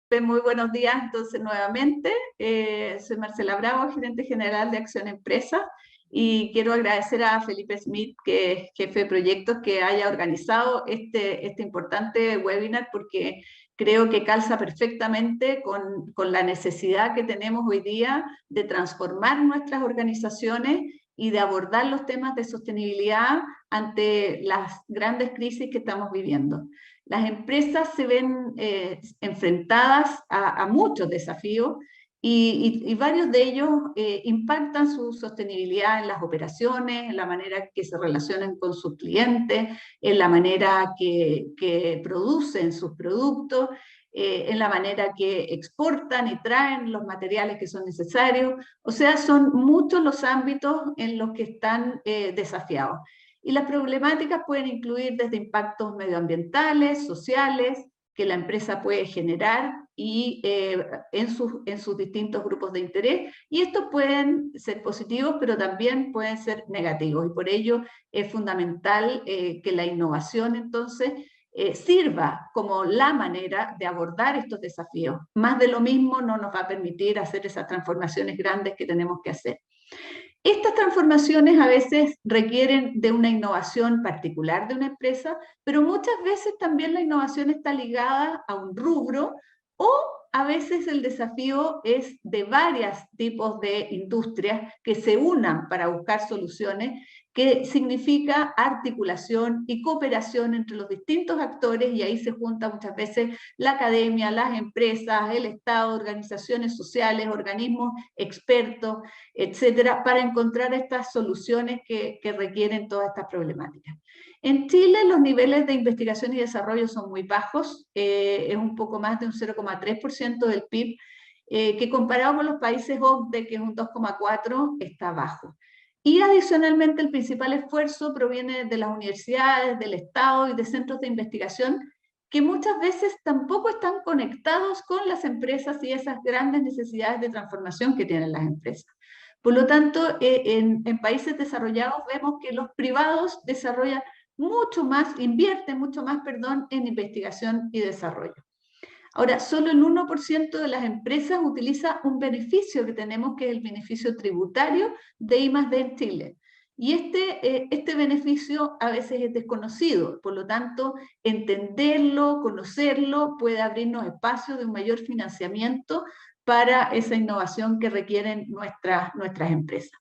Muy buenos días entonces nuevamente. Soy Marcela Bravo, gerente general de Acción Empresa, y quiero agradecer a Felipe Smith, que es jefe de proyectos, que haya organizado este importante webinar, porque creo que calza perfectamente con la necesidad que tenemos hoy día de transformar nuestras organizaciones y de abordar los temas de sostenibilidad ante las grandes crisis que estamos viviendo. Las empresas se ven enfrentadas a muchos desafíos y varios de ellos impactan su sostenibilidad en las operaciones, en la manera que se relacionan con sus clientes, en la manera que producen sus productos, en la manera que exportan y traen los materiales que son necesarios. O sea, son muchos los ámbitos en los que están desafiados. Y las problemáticas pueden incluir desde impactos medioambientales, sociales, que la empresa puede generar y en sus distintos grupos de interés. Y estos pueden ser positivos, pero también pueden ser negativos. Y por ello es fundamental que la innovación entonces sirva como la manera de abordar estos desafíos. Más de lo mismo no nos va a permitir hacer esas transformaciones grandes que tenemos que hacer. Estas transformaciones a veces requieren de una innovación particular de una empresa, pero muchas veces también la innovación está ligada a un rubro, o a veces el desafío es de varios tipos de industrias que se unan para buscar soluciones, que significa articulación y cooperación entre los distintos actores, y ahí se junta muchas veces la academia, las empresas, el Estado, organizaciones sociales, organismos expertos, etcétera, para encontrar estas soluciones que requieren todas estas problemáticas. En Chile los niveles de investigación y desarrollo son muy bajos, es un poco más de un 0,3% del PIB, que comparado con los países OCDE, que es un 2,4%, está bajo. Y adicionalmente el principal esfuerzo proviene de las universidades, del Estado y de centros de investigación que muchas veces tampoco están conectados con las empresas y esas grandes necesidades de transformación que tienen las empresas. Por lo tanto, en países desarrollados vemos que los privados desarrollan mucho más, invierten mucho más, perdón, en investigación y desarrollo. Ahora, solo el 1% de las empresas utiliza un beneficio que tenemos, que es el beneficio tributario de I+D en Chile. Y este beneficio a veces es desconocido, por lo tanto, entenderlo, conocerlo, puede abrirnos espacios de un mayor financiamiento para esa innovación que requieren nuestras empresas.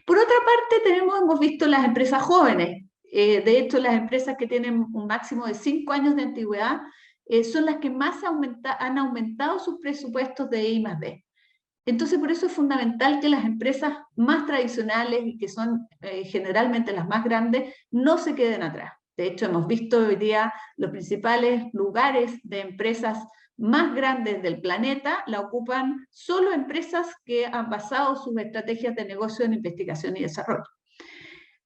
Por otra parte, hemos visto las empresas jóvenes. De hecho, las empresas que tienen un máximo de 5 años de antigüedad son las que más han aumentado sus presupuestos de I+D. Entonces, por eso es fundamental que las empresas más tradicionales y que son generalmente las más grandes no se queden atrás. De hecho, hemos visto hoy día los principales lugares de empresas más grandes del planeta la ocupan solo empresas que han basado sus estrategias de negocio en investigación y desarrollo.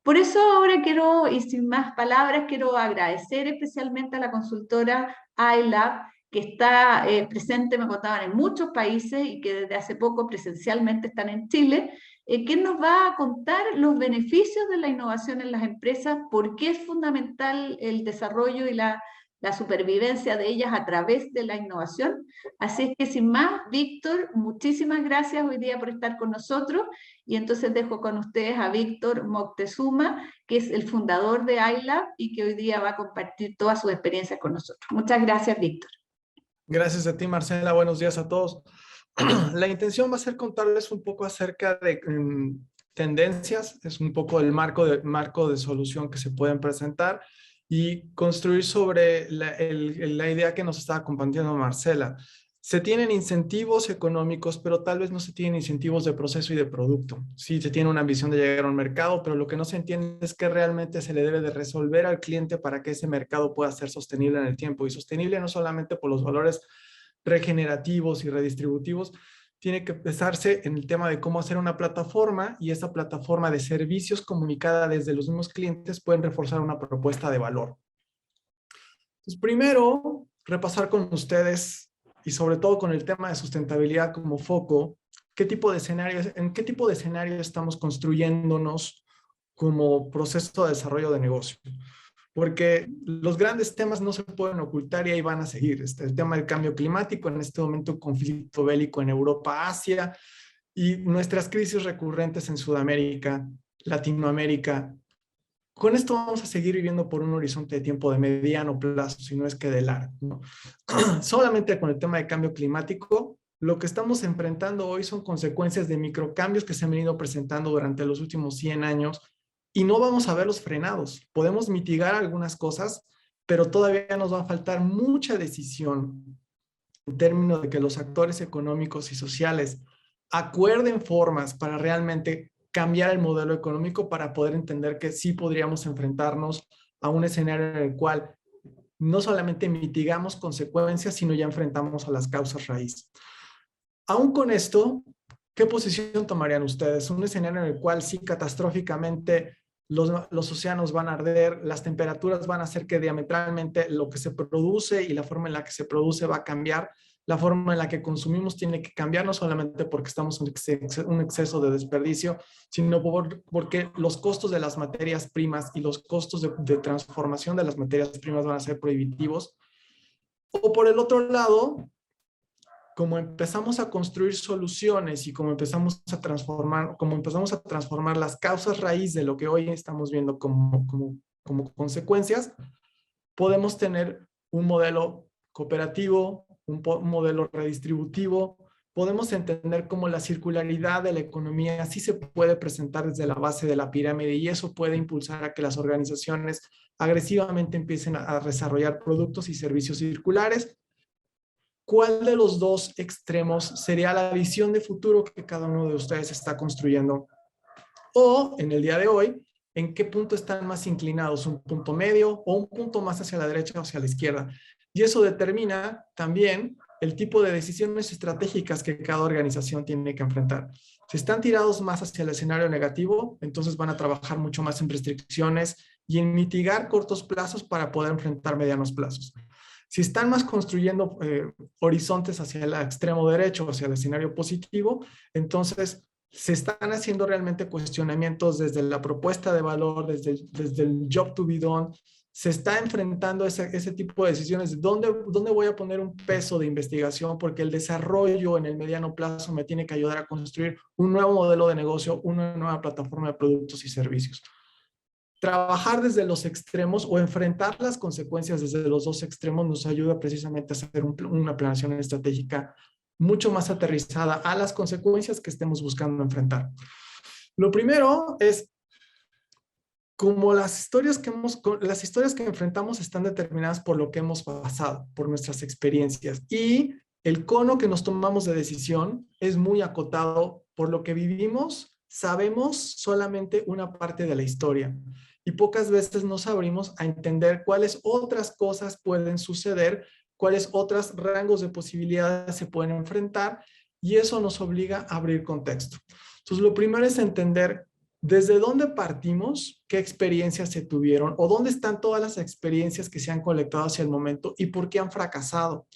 Por eso ahora quiero, y sin más palabras, quiero agradecer especialmente a la consultora iLab, que está presente, me contaban, en muchos países y que desde hace poco presencialmente están en Chile, que nos va a contar los beneficios de la innovación en las empresas, por qué es fundamental el desarrollo y la supervivencia de ellas a través de la innovación. Así es que sin más, Víctor, muchísimas gracias hoy día por estar con nosotros, y entonces dejo con ustedes a Víctor Moctezuma, que es el fundador de iLab y que hoy día va a compartir todas sus experiencias con nosotros. Muchas gracias, Víctor. Gracias a ti, Marcela. Buenos días a todos. La intención va a ser contarles un poco acerca de tendencias, es un poco el marco de solución que se pueden presentar y construir sobre la idea que nos estaba compartiendo Marcela. Se tienen incentivos económicos, pero tal vez no se tienen incentivos de proceso y de producto. Sí, se tiene una ambición de llegar a un mercado, pero lo que no se entiende es que realmente se le debe de resolver al cliente para que ese mercado pueda ser sostenible en el tiempo. Y sostenible no solamente por los valores regenerativos y redistributivos, tiene que empezarse en el tema de cómo hacer una plataforma, y esa plataforma de servicios comunicada desde los mismos clientes pueden reforzar una propuesta de valor. Entonces, primero, repasar con ustedes, y sobre todo con el tema de sustentabilidad como foco, en qué tipo de escenario estamos construyéndonos como proceso de desarrollo de negocio. porque los grandes temas no se pueden ocultar y ahí van a seguir. El tema del cambio climático, en este momento conflicto bélico en Europa, Asia, y nuestras crisis recurrentes en Sudamérica, Latinoamérica. Con esto vamos a seguir viviendo por un horizonte de tiempo de mediano plazo, si no es que de largo, ¿no? Solamente con el tema de cambio climático, lo que estamos enfrentando hoy son consecuencias de microcambios que se han venido presentando durante los últimos 100 años y no vamos a verlos frenados. Podemos mitigar algunas cosas, pero todavía nos va a faltar mucha decisión en términos de que los actores económicos y sociales acuerden formas para realmente cambiar el modelo económico para poder entender que sí podríamos enfrentarnos a un escenario en el cual no solamente mitigamos consecuencias, sino ya enfrentamos a las causas raíz. Aún con esto, ¿qué posición tomarían ustedes? Un escenario en el cual sí catastróficamente los océanos van a arder, las temperaturas van a hacer que diametralmente lo que se produce y la forma en la que se produce va a cambiar, la forma en la que consumimos tiene que cambiar, no solamente porque estamos en un exceso de desperdicio, sino porque los costos de las materias primas y los costos de transformación de las materias primas van a ser prohibitivos. O por el otro lado, como empezamos a construir soluciones y como empezamos a transformar las causas raíz de lo que hoy estamos viendo como consecuencias, podemos tener un modelo cooperativo, un modelo redistributivo, podemos entender cómo la circularidad de la economía sí se puede presentar desde la base de la pirámide y eso puede impulsar a que las organizaciones agresivamente empiecen a desarrollar productos y servicios circulares. ¿Cuál de los dos extremos sería la visión de futuro que cada uno de ustedes está construyendo? O en el día de hoy, ¿en qué punto están más inclinados? ¿Un punto medio o un punto más hacia la derecha o hacia la izquierda? Y eso determina también el tipo de decisiones estratégicas que cada organización tiene que enfrentar. Si están tirados más hacia el escenario negativo, entonces van a trabajar mucho más en restricciones y en mitigar cortos plazos para poder enfrentar medianos plazos. Si están más construyendo horizontes hacia el extremo derecho, hacia el escenario positivo, entonces se están haciendo realmente cuestionamientos desde la propuesta de valor, desde el job to be done, se está enfrentando ese tipo de decisiones. ¿Dónde voy a poner un peso de investigación? Porque el desarrollo en el mediano plazo me tiene que ayudar a construir un nuevo modelo de negocio, una nueva plataforma de productos y servicios. Trabajar desde los extremos o enfrentar las consecuencias desde los dos extremos nos ayuda precisamente a hacer una planeación estratégica mucho más aterrizada a las consecuencias que estemos buscando enfrentar. Lo primero es, como las historias que enfrentamos están determinadas por lo que hemos pasado, por nuestras experiencias, y el cono que nos tomamos de decisión es muy acotado por lo que vivimos, sabemos solamente una parte de la historia y pocas veces nos abrimos a entender cuáles otras cosas pueden suceder, cuáles otros rangos de posibilidades se pueden enfrentar, y eso nos obliga a abrir contexto. Entonces, lo primero es entender desde dónde partimos, qué experiencias se tuvieron o dónde están todas las experiencias que se han colectado hacia el momento y por qué han fracasado.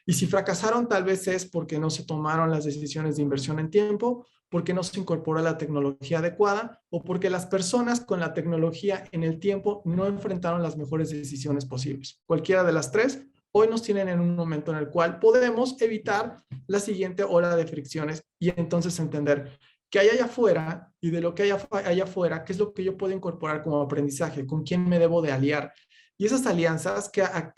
Y si fracasaron, tal vez es porque no se tomaron las decisiones de inversión en tiempo, porque no se incorporó la tecnología adecuada o porque las personas con la tecnología en el tiempo no enfrentaron las mejores decisiones posibles. Cualquiera de las tres, hoy nos tienen en un momento en el cual podemos evitar la siguiente ola de fricciones y entonces entender qué hay allá afuera y de lo que hay allá afuera, qué es lo que yo puedo incorporar como aprendizaje, con quién me debo de aliar. Y esas alianzas,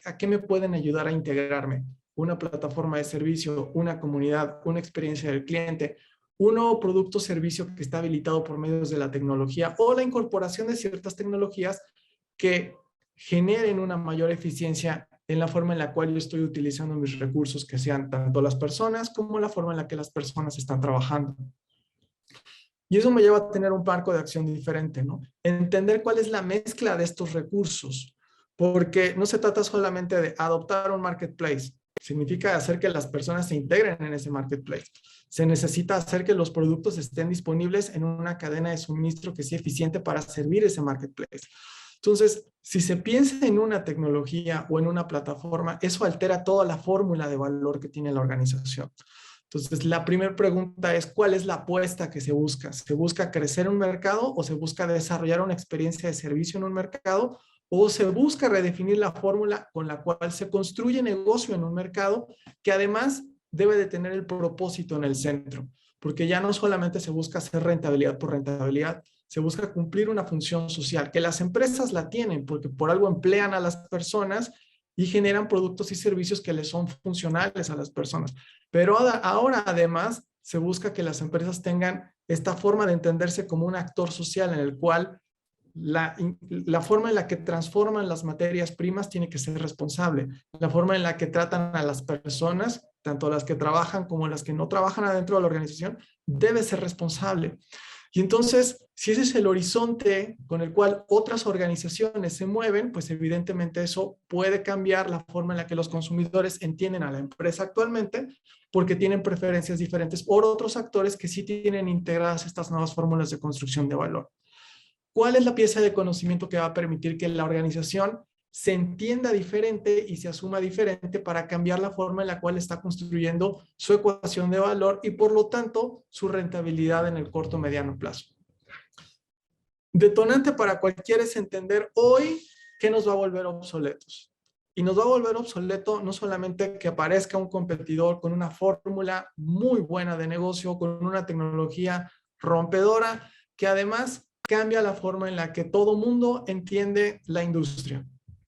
¿a qué me pueden ayudar a integrarme? Una plataforma de servicio, una comunidad, una experiencia del cliente, un nuevo producto o servicio que está habilitado por medios de la tecnología o la incorporación de ciertas tecnologías que generen una mayor eficiencia en la forma en la cual yo estoy utilizando mis recursos, que sean tanto las personas como la forma en la que las personas están trabajando. Y eso me lleva a tener un marco de acción diferente, ¿no? Entender cuál es la mezcla de estos recursos, porque no se trata solamente de adoptar un marketplace, significa hacer que las personas se integren en ese marketplace. Se necesita hacer que los productos estén disponibles en una cadena de suministro que sea eficiente para servir ese marketplace. Entonces, si se piensa en una tecnología o en una plataforma, eso altera toda la fórmula de valor que tiene la organización. Entonces, la primera pregunta es, ¿cuál es la apuesta que se busca? ¿Se busca crecer un mercado o se busca desarrollar una experiencia de servicio en un mercado? o se busca redefinir la fórmula con la cual se construye negocio en un mercado que además debe de tener el propósito en el centro, porque ya no solamente se busca hacer rentabilidad por rentabilidad, se busca cumplir una función social, que las empresas la tienen, porque por algo emplean a las personas y generan productos y servicios que les son funcionales a las personas. Pero ahora además se busca que las empresas tengan esta forma de entenderse como un actor social en el cual la forma en la que transforman las materias primas tiene que ser responsable. La forma en la que tratan a las personas, tanto las que trabajan como las que no trabajan adentro de la organización, debe ser responsable. Y entonces, si ese es el horizonte con el cual otras organizaciones se mueven, pues evidentemente eso puede cambiar la forma en la que los consumidores entienden a la empresa actualmente, porque tienen preferencias diferentes por otros actores que sí tienen integradas estas nuevas fórmulas de construcción de valor. ¿Cuál es la pieza de conocimiento que va a permitir que la organización se entienda diferente y se asuma diferente para cambiar la forma en la cual está construyendo su ecuación de valor y por lo tanto su rentabilidad en el corto o mediano plazo? Detonante para cualquiera es entender hoy qué nos va a volver obsoletos. Y nos va a volver obsoleto no solamente que aparezca un competidor con una fórmula muy buena de negocio, con una tecnología rompedora, que además cambia la forma en la que todo mundo entiende la industria.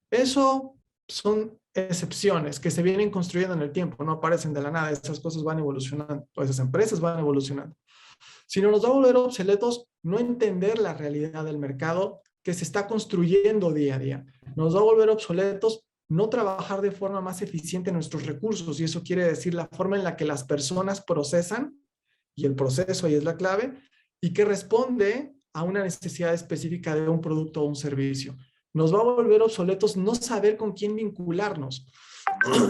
Eso son excepciones que se vienen construyendo en el tiempo, no aparecen de la nada, esas cosas van evolucionando, o esas empresas van evolucionando. Sino nos va a volver obsoletos no entender la realidad del mercado que se está construyendo día a día. Nos va a volver obsoletos no trabajar de forma más eficiente nuestros recursos, y eso quiere decir la forma en la que las personas procesan, y el proceso ahí es la clave, y que responde a una necesidad específica de un producto o un servicio. Nos va a volver obsoletos no saber con quién vincularnos.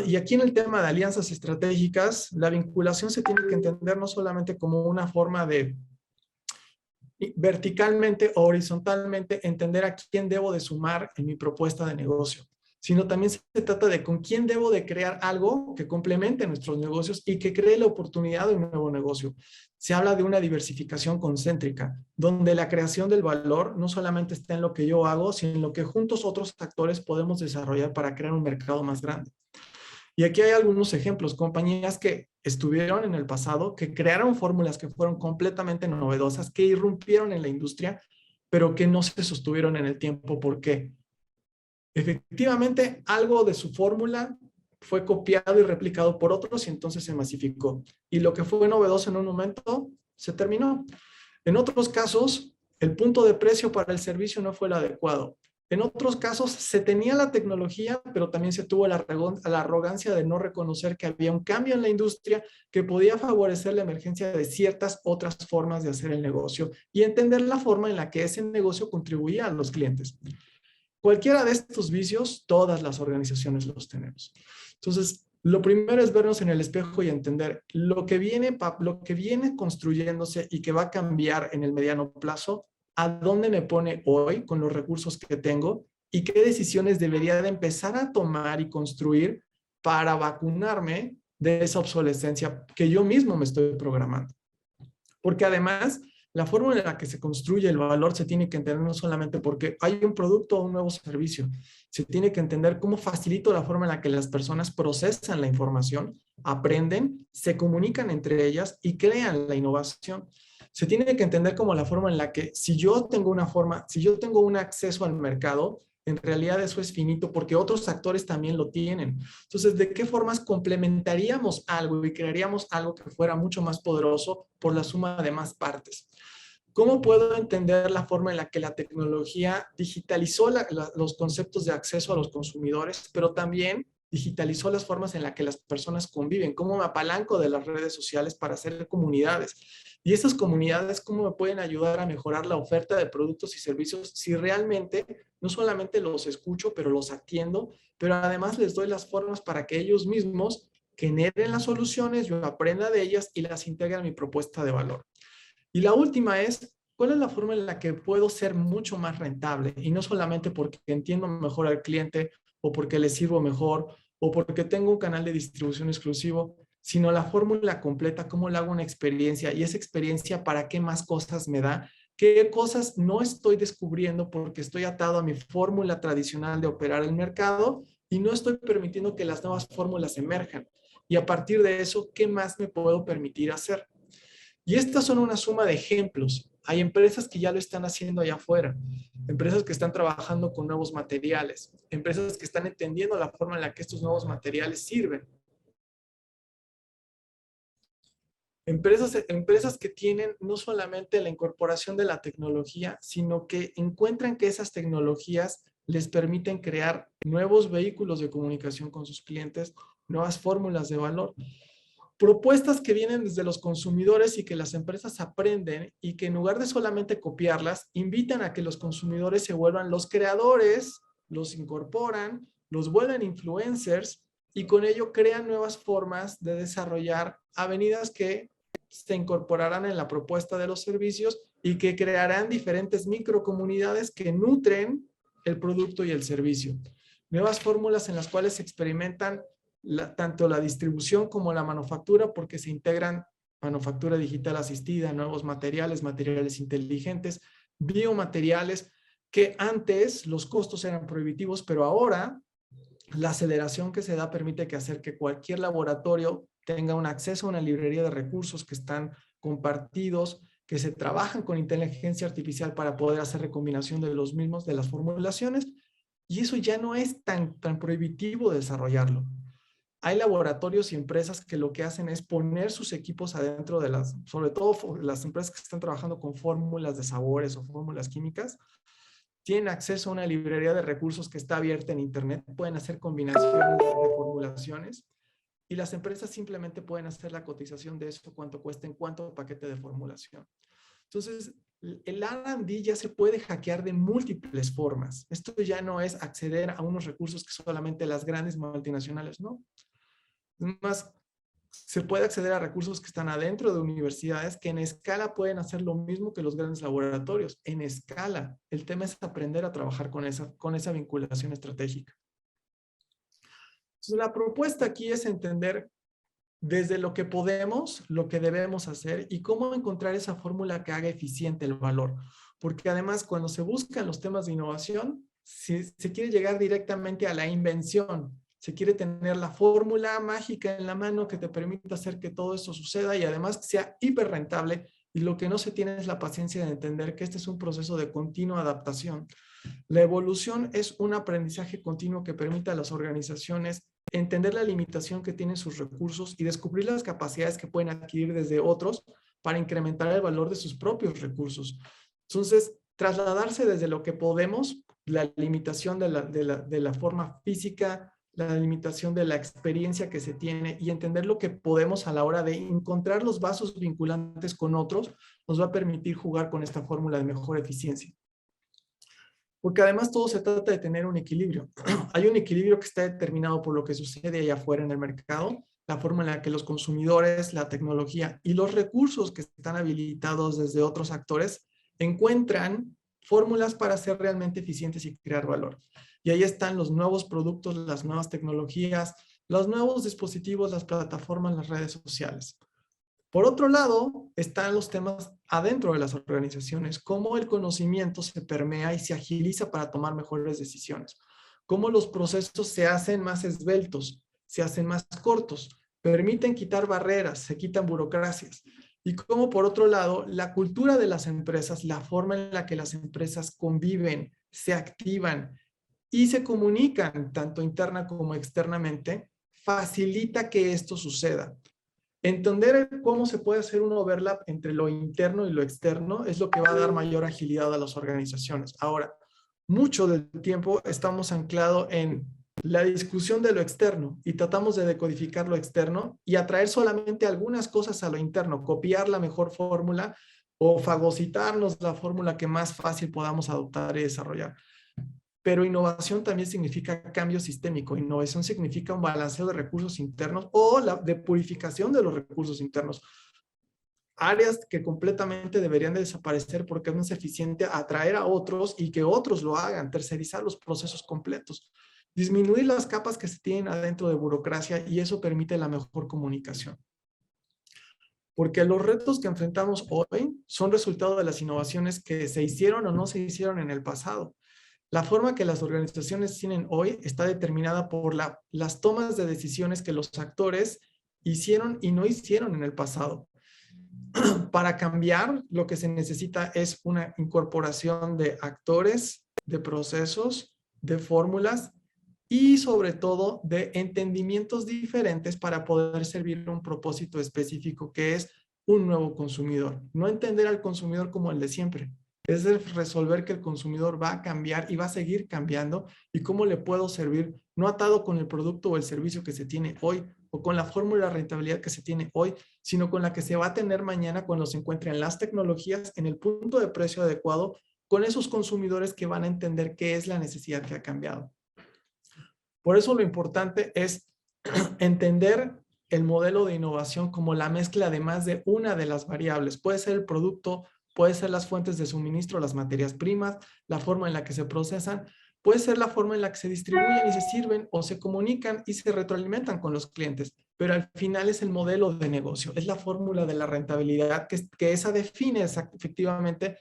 Y aquí en el tema de alianzas estratégicas, la vinculación se tiene que entender no solamente como una forma de verticalmente o horizontalmente entender a quién debo de sumar en mi propuesta de negocio, sino también se trata de con quién debo de crear algo que complemente nuestros negocios y que cree la oportunidad de un nuevo negocio. Se habla de una diversificación concéntrica, donde la creación del valor no solamente está en lo que yo hago, sino en lo que juntos otros actores podemos desarrollar para crear un mercado más grande. Y aquí hay algunos ejemplos, compañías que estuvieron en el pasado, que crearon fórmulas que fueron completamente novedosas, que irrumpieron en la industria, pero que no se sostuvieron en el tiempo. ¿Por qué? Efectivamente, algo de su fórmula fue copiado y replicado por otros y entonces se masificó. Y lo que fue novedoso en un momento se terminó. En otros casos, el punto de precio para el servicio no fue el adecuado. En otros casos, se tenía la tecnología, pero también se tuvo la arrogancia de no reconocer que había un cambio en la industria que podía favorecer la emergencia de ciertas otras formas de hacer el negocio y entender la forma en la que ese negocio contribuía a los clientes. Cualquiera de estos vicios, todas las organizaciones los tenemos. Entonces, lo primero es vernos en el espejo y entender lo que viene construyéndose y que va a cambiar en el mediano plazo, a dónde me pone hoy con los recursos que tengo y qué decisiones debería de empezar a tomar y construir para vacunarme de esa obsolescencia que yo mismo me estoy programando. Porque además, la forma en la que se construye el valor se tiene que entender no solamente porque hay un producto o un nuevo servicio, se tiene que entender cómo facilito la forma en la que las personas procesan la información, aprenden, se comunican entre ellas y crean la innovación. Se tiene que entender como la forma en la que si yo tengo un acceso al mercado, en realidad eso es finito porque otros actores también lo tienen. Entonces, ¿de qué formas complementaríamos algo y crearíamos algo que fuera mucho más poderoso por la suma de más partes? ¿Cómo puedo entender la forma en la que la tecnología digitalizó los conceptos de acceso a los consumidores, pero también digitalizó las formas en las que las personas conviven? ¿Cómo me apalanco de las redes sociales para hacer comunidades? Y esas comunidades, ¿cómo me pueden ayudar a mejorar la oferta de productos y servicios si realmente no solamente los escucho, pero los atiendo, pero además les doy las formas para que ellos mismos generen las soluciones, yo aprenda de ellas y las integre a mi propuesta de valor? Y la última es, ¿cuál es la forma en la que puedo ser mucho más rentable? Y no solamente porque entiendo mejor al cliente o porque le sirvo mejor o porque tengo un canal de distribución exclusivo, sino la fórmula completa, cómo le hago una experiencia y esa experiencia para qué más cosas me da, qué cosas no estoy descubriendo porque estoy atado a mi fórmula tradicional de operar el mercado y no estoy permitiendo que las nuevas fórmulas emerjan. Y a partir de eso, ¿qué más me puedo permitir hacer? Y estas son una suma de ejemplos. Hay empresas que ya lo están haciendo allá afuera, empresas que están trabajando con nuevos materiales, empresas que están entendiendo la forma en la que estos nuevos materiales sirven. Empresas que tienen no solamente la incorporación de la tecnología, sino que encuentran que esas tecnologías les permiten crear nuevos vehículos de comunicación con sus clientes, nuevas fórmulas de valor. Propuestas que vienen desde los consumidores y que las empresas aprenden y que en lugar de solamente copiarlas, invitan a que los consumidores se vuelvan los creadores, los incorporan, los vuelven influencers y con ello crean nuevas formas de desarrollar avenidas que se incorporarán en la propuesta de los servicios y que crearán diferentes microcomunidades que nutren el producto y el servicio. Nuevas fórmulas en las cuales se experimentan tanto la distribución como la manufactura, porque se integran manufactura digital asistida, nuevos materiales, materiales inteligentes, biomateriales, que antes los costos eran prohibitivos, pero ahora la aceleración que se da permite que hacer que cualquier laboratorio tenga un acceso a una librería de recursos que están compartidos, que se trabajan con inteligencia artificial para poder hacer recombinación de los mismos, de las formulaciones, y eso ya no es tan prohibitivo desarrollarlo. Hay laboratorios y empresas que lo que hacen es poner sus equipos adentro de sobre todo las empresas que están trabajando con fórmulas de sabores o fórmulas químicas, tienen acceso a una librería de recursos que está abierta en Internet, pueden hacer combinaciones de formulaciones y las empresas simplemente pueden hacer la cotización de eso, cuánto cuesta en cuánto paquete de formulación. Entonces, el R&D ya se puede hackear de múltiples formas. Esto ya no es acceder a unos recursos que solamente las grandes multinacionales, no. Es más, se puede acceder a recursos que están adentro de universidades que en escala pueden hacer lo mismo que los grandes laboratorios. En escala. El tema es aprender a trabajar con esa vinculación estratégica. Entonces, la propuesta aquí es entender desde lo que podemos, lo que debemos hacer y cómo encontrar esa fórmula que haga eficiente el valor. Porque además, cuando se buscan los temas de innovación, se quiere llegar directamente a la invención. Se quiere tener la fórmula mágica en la mano que te permita hacer que todo esto suceda y además que sea hiper rentable. Y lo que no se tiene es la paciencia de entender que este es un proceso de continua adaptación. La evolución es un aprendizaje continuo que permite a las organizaciones entender la limitación que tienen sus recursos y descubrir las capacidades que pueden adquirir desde otros para incrementar el valor de sus propios recursos. Entonces, trasladarse desde lo que podemos, la limitación de la forma física, la limitación de la experiencia que se tiene y entender lo que podemos a la hora de encontrar los vasos vinculantes con otros, nos va a permitir jugar con esta fórmula de mejor eficiencia. Porque además todo se trata de tener un equilibrio. Hay un equilibrio que está determinado por lo que sucede allá afuera en el mercado, la forma en la que los consumidores, la tecnología y los recursos que están habilitados desde otros actores encuentran fórmulas para ser realmente eficientes y crear valor. Y ahí están los nuevos productos, las nuevas tecnologías, los nuevos dispositivos, las plataformas, las redes sociales. Por otro lado, están los temas adentro de las organizaciones, cómo el conocimiento se permea y se agiliza para tomar mejores decisiones, cómo los procesos se hacen más esbeltos, se hacen más cortos, permiten quitar barreras, se quitan burocracias, y cómo por otro lado, la cultura de las empresas, la forma en la que las empresas conviven, se activan y se comunican tanto interna como externamente, facilita que esto suceda. Entender cómo se puede hacer un overlap entre lo interno y lo externo es lo que va a dar mayor agilidad a las organizaciones. Ahora, mucho del tiempo estamos anclados en la discusión de lo externo y tratamos de decodificar lo externo y atraer solamente algunas cosas a lo interno, copiar la mejor fórmula o fagocitarnos la fórmula que más fácil podamos adoptar y desarrollar. Pero innovación también significa cambio sistémico. Innovación significa un balanceo de recursos internos o de purificación de los recursos internos. Áreas que completamente deberían de desaparecer porque es más eficiente atraer a otros y que otros lo hagan, tercerizar los procesos completos, disminuir las capas que se tienen adentro de burocracia y eso permite la mejor comunicación. porque los retos que enfrentamos hoy son resultado de las innovaciones que se hicieron o no se hicieron en el pasado. La forma que las organizaciones tienen hoy está determinada por las tomas de decisiones que los actores hicieron y no hicieron en el pasado. Para cambiar, lo que se necesita es una incorporación de actores, de procesos, de fórmulas y sobre todo de entendimientos diferentes para poder servir un propósito específico que es un nuevo consumidor. No entender al consumidor como el de siempre. Es resolver que el consumidor va a cambiar y va a seguir cambiando y cómo le puedo servir, no atado con el producto o el servicio que se tiene hoy o con la fórmula de rentabilidad que se tiene hoy, sino con la que se va a tener mañana cuando se encuentren las tecnologías en el punto de precio adecuado con esos consumidores que van a entender qué es la necesidad que ha cambiado. Por eso lo importante es entender el modelo de innovación como la mezcla de más de una de las variables. Puede ser el producto, puede ser las fuentes de suministro, las materias primas, la forma en la que se procesan, puede ser la forma en la que se distribuyen y se sirven o se comunican y se retroalimentan con los clientes. Pero al final es el modelo de negocio, es la fórmula de la rentabilidad que esa define efectivamente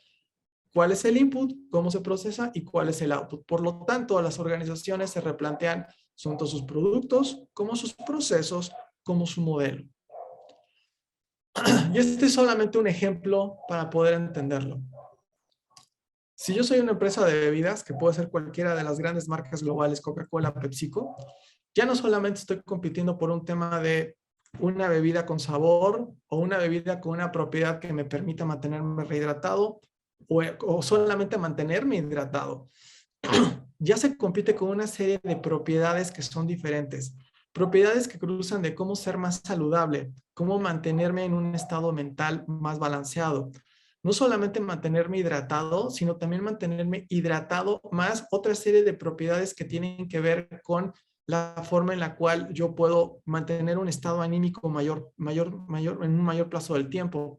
cuál es el input, cómo se procesa y cuál es el output. Por lo tanto, las organizaciones se replantean tanto sus productos como sus procesos, como su modelo. Y este es solamente un ejemplo para poder entenderlo. Si yo soy una empresa de bebidas, que puede ser cualquiera de las grandes marcas globales, Coca-Cola, PepsiCo, ya no solamente estoy compitiendo por un tema de una bebida con sabor o una bebida con una propiedad que me permita mantenerme rehidratado o solamente mantenerme hidratado. Ya se compite con una serie de propiedades que son diferentes. Propiedades que cruzan de cómo ser más saludable, cómo mantenerme en un estado mental más balanceado. No solamente mantenerme hidratado, sino también mantenerme hidratado más otra serie de propiedades que tienen que ver con la forma en la cual yo puedo mantener un estado anímico en un mayor plazo del tiempo.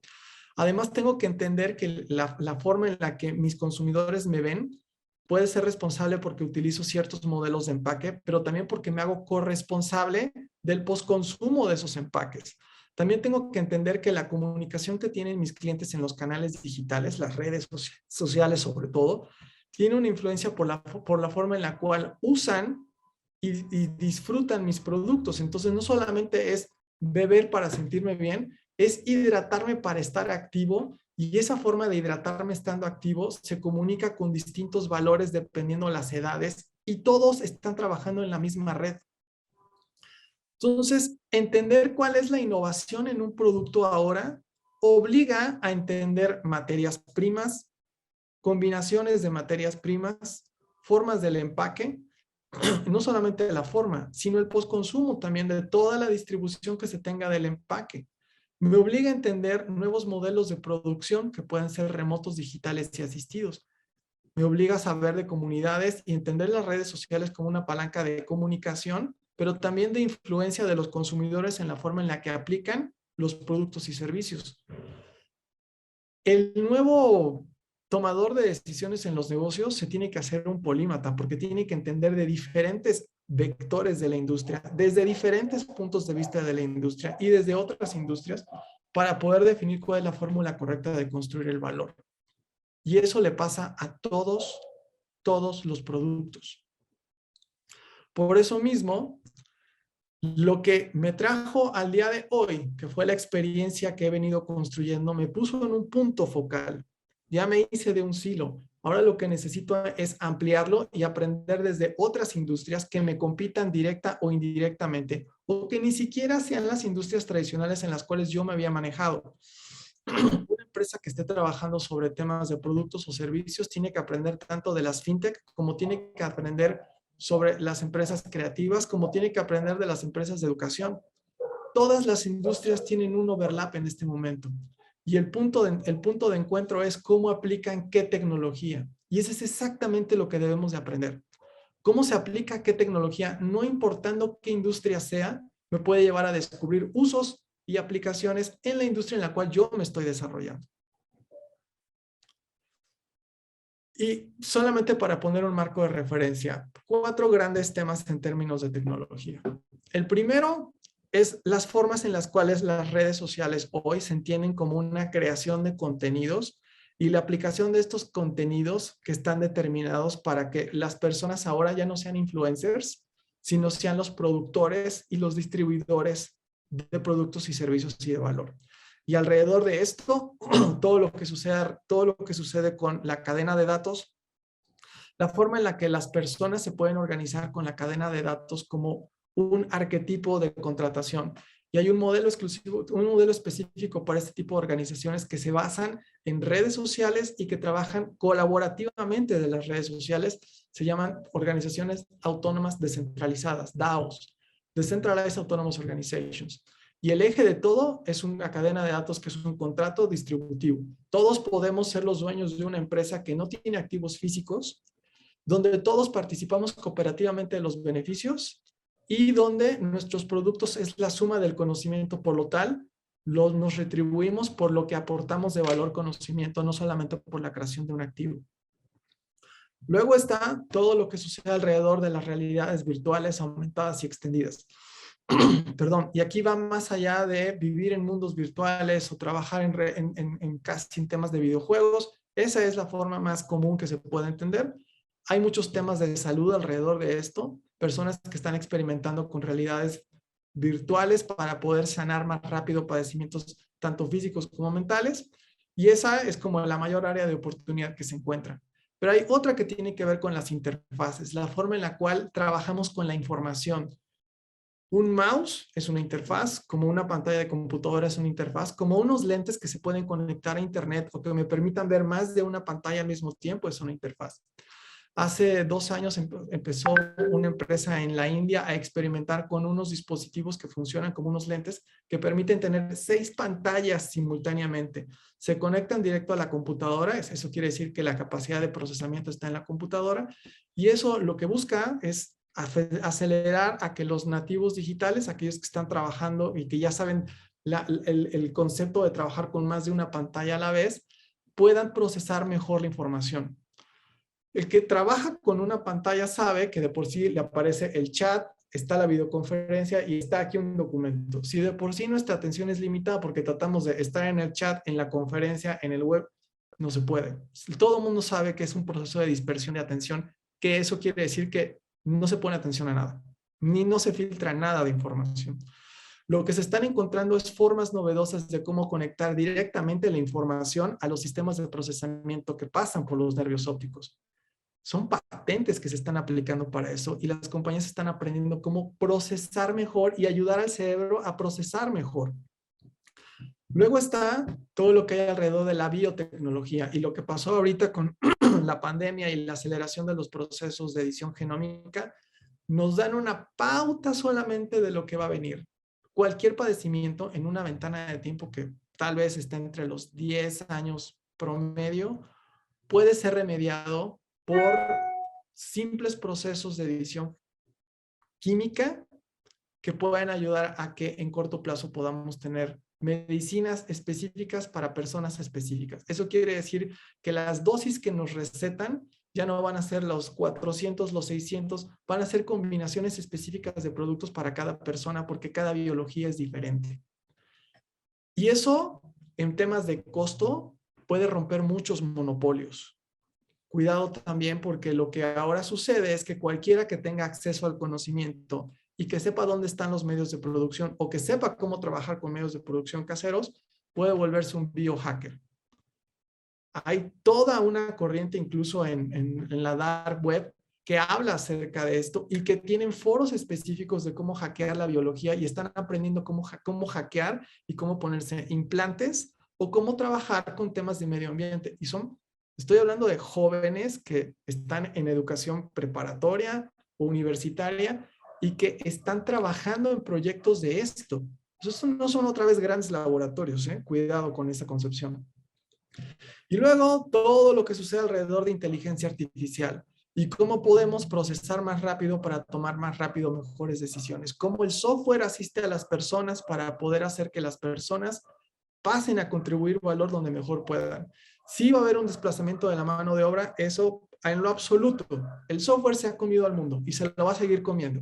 Además, tengo que entender que la forma en la que mis consumidores me ven puede ser responsable porque utilizo ciertos modelos de empaque, pero también porque me hago corresponsable del postconsumo de esos empaques. También tengo que entender que la comunicación que tienen mis clientes en los canales digitales, las redes sociales sobre todo, tiene una influencia por la forma en la cual usan y disfrutan mis productos. Entonces, no solamente es beber para sentirme bien, es hidratarme para estar activo y esa forma de hidratarme estando activo se comunica con distintos valores dependiendo de las edades y todos están trabajando en la misma red. Entonces, entender cuál es la innovación en un producto ahora obliga a entender materias primas, combinaciones de materias primas, formas del empaque, no solamente de la forma, sino el postconsumo también de toda la distribución que se tenga del empaque. Me obliga a entender nuevos modelos de producción que pueden ser remotos, digitales y asistidos. Me obliga a saber de comunidades y entender las redes sociales como una palanca de comunicación, pero también de influencia de los consumidores en la forma en la que aplican los productos y servicios. El nuevo tomador de decisiones en los negocios se tiene que hacer un polímata porque tiene que entender de diferentes vectores de la industria, desde diferentes puntos de vista de la industria y desde otras industrias para poder definir cuál es la fórmula correcta de construir el valor. Y eso le pasa a todos los productos. Por eso mismo, lo que me trajo al día de hoy, que fue la experiencia que he venido construyendo, me puso en un punto focal. Ya me hice de un silo. Ahora lo que necesito es ampliarlo y aprender desde otras industrias que me compitan directa o indirectamente, o que ni siquiera sean las industrias tradicionales en las cuales yo me había manejado. Una empresa que esté trabajando sobre temas de productos o servicios tiene que aprender tanto de las fintech como tiene que aprender sobre las empresas creativas, como tiene que aprender de las empresas de educación. Todas las industrias tienen un overlap en este momento. Y el punto de encuentro es cómo aplican qué tecnología. Y eso es exactamente lo que debemos de aprender. Cómo se aplica qué tecnología, no importando qué industria sea, me puede llevar a descubrir usos y aplicaciones en la industria en la cual yo me estoy desarrollando. Y solamente para poner un marco de referencia, 4 grandes temas en términos de tecnología. El primero es las formas en las cuales las redes sociales hoy se entienden como una creación de contenidos y la aplicación de estos contenidos que están determinados para que las personas ahora ya no sean influencers, sino sean los productores y los distribuidores de productos y servicios y de valor. Y alrededor de esto, todo lo que sucede con la cadena de datos, la forma en la que las personas se pueden organizar con la cadena de datos como un arquetipo de contratación. Y hay un modelo exclusivo, un modelo específico para este tipo de organizaciones que se basan en redes sociales y que trabajan colaborativamente de las redes sociales. Se llaman organizaciones autónomas descentralizadas, DAOs, Decentralized Autonomous Organizations. Y el eje de todo es una cadena de datos que es un contrato distributivo. Todos podemos ser los dueños de una empresa que no tiene activos físicos, donde todos participamos cooperativamente de los beneficios y donde nuestros productos es la suma del conocimiento. Por lo tal, nos retribuimos por lo que aportamos de valor conocimiento, no solamente por la creación de un activo. Luego está todo lo que sucede alrededor de las realidades virtuales aumentadas y extendidas. Perdón, y aquí va más allá de vivir en mundos virtuales o trabajar casi en temas de videojuegos. Esa es la forma más común que se puede entender. Hay muchos temas de salud alrededor de esto, personas que están experimentando con realidades virtuales para poder sanar más rápido padecimientos tanto físicos como mentales, y esa es como la mayor área de oportunidad que se encuentra. Pero hay otra que tiene que ver con las interfaces, la forma en la cual trabajamos con la información. Un mouse es una interfaz, como una pantalla de computadora es una interfaz, como unos lentes que se pueden conectar a internet o que me permitan ver más de una pantalla al mismo tiempo es una interfaz. Hace 2 años empezó una empresa en la India a experimentar con unos dispositivos que funcionan como unos lentes que permiten tener 6 pantallas simultáneamente. Se conectan directo a la computadora, eso quiere decir que la capacidad de procesamiento está en la computadora, y eso lo que busca es acelerar a que los nativos digitales, aquellos que están trabajando y que ya saben el concepto de trabajar con más de una pantalla a la vez, puedan procesar mejor la información. El que trabaja con una pantalla sabe que de por sí le aparece el chat, está la videoconferencia y está aquí un documento. Si de por sí nuestra atención es limitada porque tratamos de estar en el chat, en la conferencia, en el web, no se puede. Todo el mundo sabe que es un proceso de dispersión de atención, que eso quiere decir que no se pone atención a nada, ni no se filtra nada de información. Lo que se están encontrando es formas novedosas de cómo conectar directamente la información a los sistemas de procesamiento que pasan por los nervios ópticos. Son patentes que se están aplicando para eso y las compañías están aprendiendo cómo procesar mejor y ayudar al cerebro a procesar mejor. Luego está todo lo que hay alrededor de la biotecnología y lo que pasó ahorita con la pandemia y la aceleración de los procesos de edición genómica nos dan una pauta solamente de lo que va a venir. Cualquier padecimiento en una ventana de tiempo que tal vez esté entre los 10 años promedio puede ser remediado por simples procesos de edición química que pueden ayudar a que en corto plazo podamos tener medicinas específicas para personas específicas. Eso quiere decir que las dosis que nos recetan ya no van a ser los 400, los 600, van a ser combinaciones específicas de productos para cada persona porque cada biología es diferente. Y eso, en temas de costo, puede romper muchos monopolios. Cuidado también porque lo que ahora sucede es que cualquiera que tenga acceso al conocimiento y que sepa dónde están los medios de producción o que sepa cómo trabajar con medios de producción caseros, puede volverse un biohacker. Hay toda una corriente incluso en la dark web que habla acerca de esto y que tienen foros específicos de cómo hackear la biología y están aprendiendo cómo hackear y cómo ponerse implantes o cómo trabajar con temas de medio ambiente. Estoy hablando de jóvenes que están en educación preparatoria o universitaria y que están trabajando en proyectos de esto. Esos no son otra vez grandes laboratorios, ¿eh? Cuidado con esa concepción. Y luego todo lo que sucede alrededor de inteligencia artificial y cómo podemos procesar más rápido para tomar más rápido mejores decisiones. Cómo el software asiste a las personas para poder hacer que las personas pasen a contribuir valor donde mejor puedan. Sí va a haber un desplazamiento de la mano de obra, eso en lo absoluto. El software se ha comido al mundo y se lo va a seguir comiendo.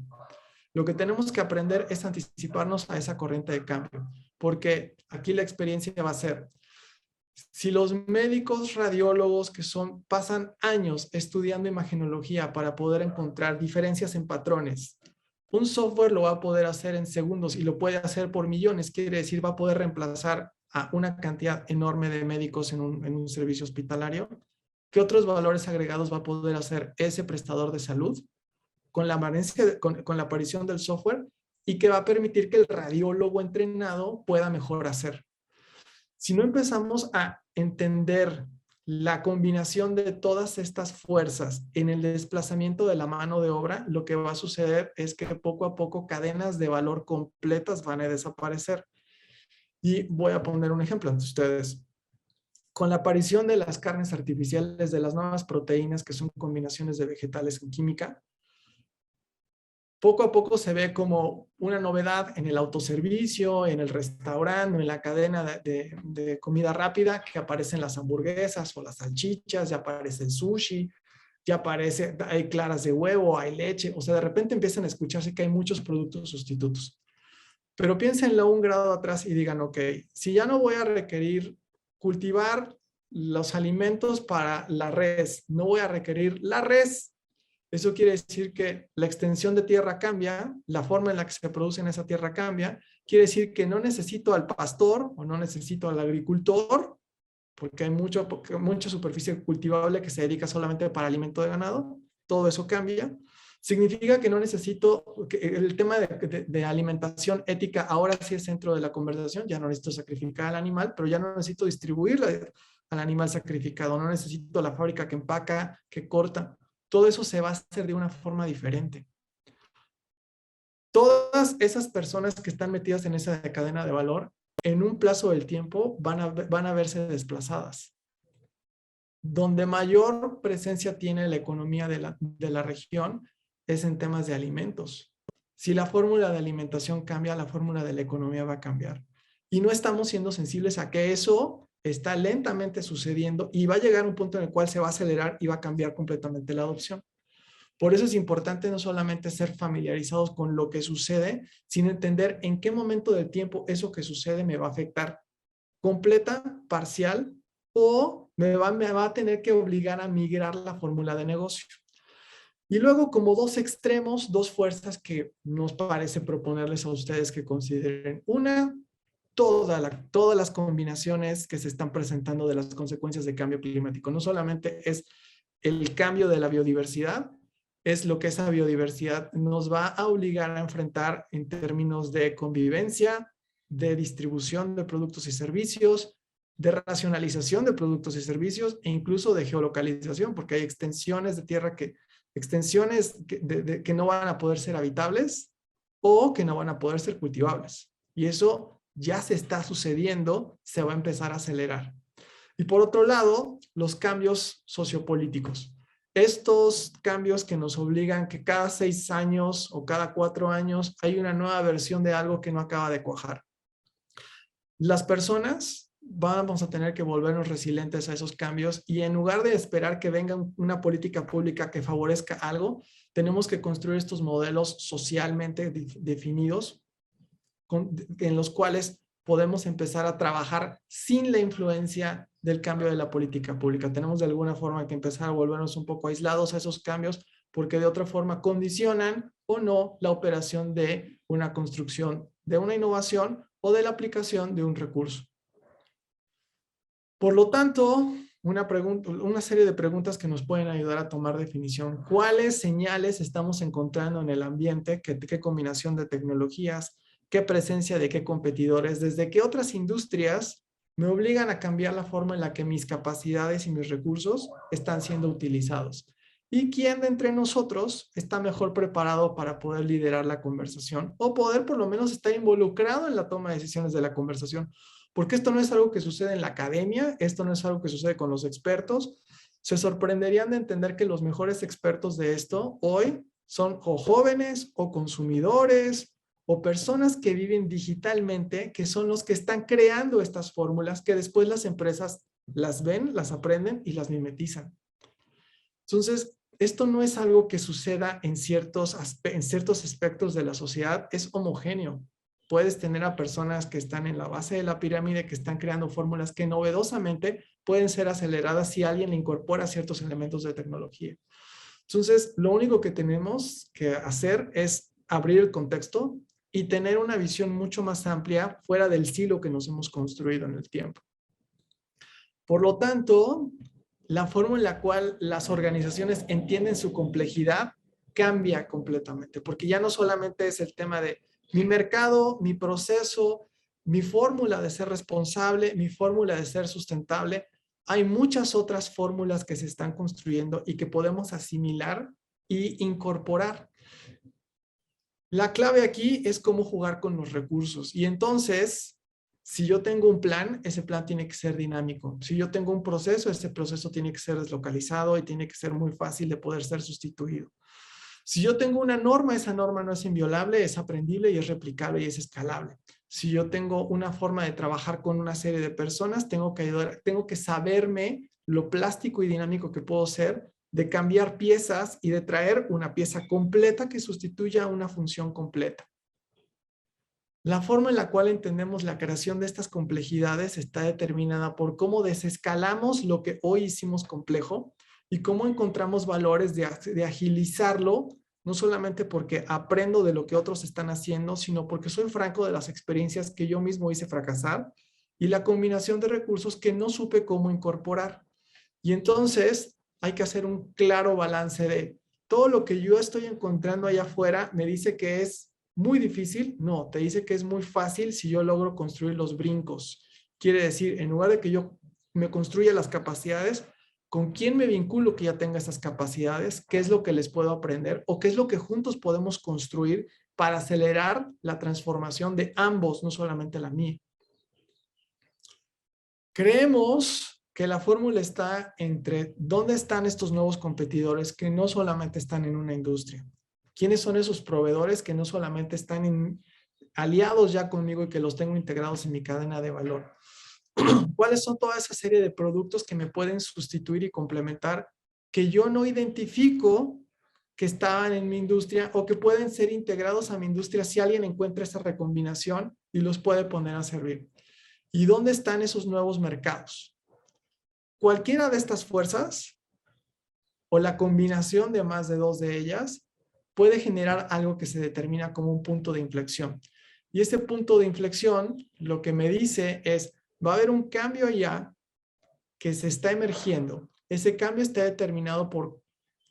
Lo que tenemos que aprender es anticiparnos a esa corriente de cambio, porque aquí la experiencia va a ser, si los médicos radiólogos pasan años estudiando imagenología para poder encontrar diferencias en patrones, un software lo va a poder hacer en segundos y lo puede hacer por millones, quiere decir, va a poder reemplazar a una cantidad enorme de médicos en un servicio hospitalario. ¿Qué otros valores agregados va a poder hacer ese prestador de salud con la aparición del software y que va a permitir que el radiólogo entrenado pueda mejor hacer? Si no empezamos a entender la combinación de todas estas fuerzas en el desplazamiento de la mano de obra, lo que va a suceder es que poco a poco cadenas de valor completas van a desaparecer. Y voy a poner un ejemplo ante ustedes. Con la aparición de las carnes artificiales, de las nuevas proteínas que son combinaciones de vegetales en química, poco a poco se ve como una novedad en el autoservicio, en el restaurante, en la cadena de comida rápida, que aparecen las hamburguesas o las salchichas, ya aparece el sushi, ya aparece, hay claras de huevo, hay leche, o sea, de repente empiezan a escucharse que hay muchos productos sustitutos. Pero piénsenlo un grado atrás y digan, ok, si ya no voy a requerir cultivar los alimentos para la res, no voy a requerir la res. Eso quiere decir que la extensión de tierra cambia, la forma en la que se produce en esa tierra cambia. Quiere decir que no necesito al pastor o no necesito al agricultor, porque hay mucha superficie cultivable que se dedica solamente para alimento de ganado. Todo eso cambia. Significa que no necesito, que el tema de alimentación ética ahora sí es centro de la conversación. Ya no necesito sacrificar al animal, pero ya no necesito distribuirla al animal sacrificado. No necesito la fábrica que empaca, que corta. Todo eso se va a hacer de una forma diferente. Todas esas personas que están metidas en esa cadena de valor, en un plazo del tiempo, van a verse desplazadas. Donde mayor presencia tiene la economía de la región es en temas de alimentos. Si la fórmula de alimentación cambia, la fórmula de la economía va a cambiar. Y no estamos siendo sensibles a que eso está lentamente sucediendo y va a llegar a un punto en el cual se va a acelerar y va a cambiar completamente la adopción. Por eso es importante no solamente ser familiarizados con lo que sucede, sino entender en qué momento del tiempo eso que sucede me va a afectar completa, parcial, o me va a tener que obligar a migrar la fórmula de negocio. Y luego, como dos extremos, dos fuerzas que nos parece proponerles a ustedes que consideren. Una, todas las combinaciones que se están presentando de las consecuencias de cambio climático. No solamente es el cambio de la biodiversidad, es lo que esa biodiversidad nos va a obligar a enfrentar en términos de convivencia, de distribución de productos y servicios, de racionalización de productos y servicios e incluso de geolocalización, porque hay extensiones de tierra que no van a poder ser habitables o que no van a poder ser cultivables. Y eso ya se está sucediendo, se va a empezar a acelerar. Y por otro lado, los cambios sociopolíticos. Estos cambios que nos obligan que cada 6 años o cada 4 años hay una nueva versión de algo que no acaba de cuajar. Las personas vamos a tener que volvernos resilientes a esos cambios y en lugar de esperar que venga una política pública que favorezca algo, tenemos que construir estos modelos socialmente definidos en los cuales podemos empezar a trabajar sin la influencia del cambio de la política pública. Tenemos de alguna forma que empezar a volvernos un poco aislados a esos cambios porque de otra forma condicionan o no la operación de una construcción, de una innovación o de la aplicación de un recurso. Por lo tanto, una serie de preguntas que nos pueden ayudar a tomar definición. ¿Cuáles señales estamos encontrando en el ambiente? ¿Qué combinación de tecnologías? ¿Qué presencia de qué competidores? ¿Desde qué otras industrias me obligan a cambiar la forma en la que mis capacidades y mis recursos están siendo utilizados? ¿Y quién de entre nosotros está mejor preparado para poder liderar la conversación o poder por lo menos estar involucrado en la toma de decisiones de la conversación? Porque esto no es algo que sucede en la academia, esto no es algo que sucede con los expertos. Se sorprenderían de entender que los mejores expertos de esto hoy son o jóvenes o consumidores o personas que viven digitalmente, que son los que están creando estas fórmulas que después las empresas las ven, las aprenden y las mimetizan. Entonces, esto no es algo que suceda en ciertos aspectos de la sociedad, es homogéneo. Puedes tener a personas que están en la base de la pirámide, que están creando fórmulas que novedosamente pueden ser aceleradas si alguien le incorpora ciertos elementos de tecnología. Entonces, lo único que tenemos que hacer es abrir el contexto y tener una visión mucho más amplia fuera del silo que nos hemos construido en el tiempo. Por lo tanto, la forma en la cual las organizaciones entienden su complejidad cambia completamente, porque ya no solamente es el tema de mi mercado, mi proceso, mi fórmula de ser responsable, mi fórmula de ser sustentable. Hay muchas otras fórmulas que se están construyendo y que podemos asimilar y incorporar. La clave aquí es cómo jugar con los recursos. Y entonces, si yo tengo un plan, ese plan tiene que ser dinámico. Si yo tengo un proceso, ese proceso tiene que ser deslocalizado y tiene que ser muy fácil de poder ser sustituido. Si yo tengo una norma, esa norma no es inviolable, es aprendible y es replicable y es escalable. Si yo tengo una forma de trabajar con una serie de personas, tengo que saberme lo plástico y dinámico que puedo ser, de cambiar piezas y de traer una pieza completa que sustituya una función completa. La forma en la cual entendemos la creación de estas complejidades está determinada por cómo desescalamos lo que hoy hicimos complejo y cómo encontramos valores de agilizarlo, no solamente porque aprendo de lo que otros están haciendo, sino porque soy franco de las experiencias que yo mismo hice fracasar y la combinación de recursos que no supe cómo incorporar. Y entonces hay que hacer un claro balance de todo lo que yo estoy encontrando allá afuera me dice que es muy difícil. No, te dice que es muy fácil si yo logro construir los brincos. Quiere decir, en lugar de que yo me construya las capacidades, ¿con quién me vinculo que ya tenga esas capacidades? ¿Qué es lo que les puedo aprender? ¿O qué es lo que juntos podemos construir para acelerar la transformación de ambos, no solamente la mía? Creemos que la fórmula está entre dónde están estos nuevos competidores que no solamente están en una industria. ¿Quiénes son esos proveedores que no solamente están aliados ya conmigo y que los tengo integrados en mi cadena de valor? ¿Cuáles son toda esa serie de productos que me pueden sustituir y complementar que yo no identifico que estaban en mi industria o que pueden ser integrados a mi industria si alguien encuentra esa recombinación y los puede poner a servir? ¿Y dónde están esos nuevos mercados? Cualquiera de estas fuerzas o la combinación de más de dos de ellas puede generar algo que se determina como un punto de inflexión. Y ese punto de inflexión lo que me dice es, va a haber un cambio allá que se está emergiendo. Ese cambio está determinado por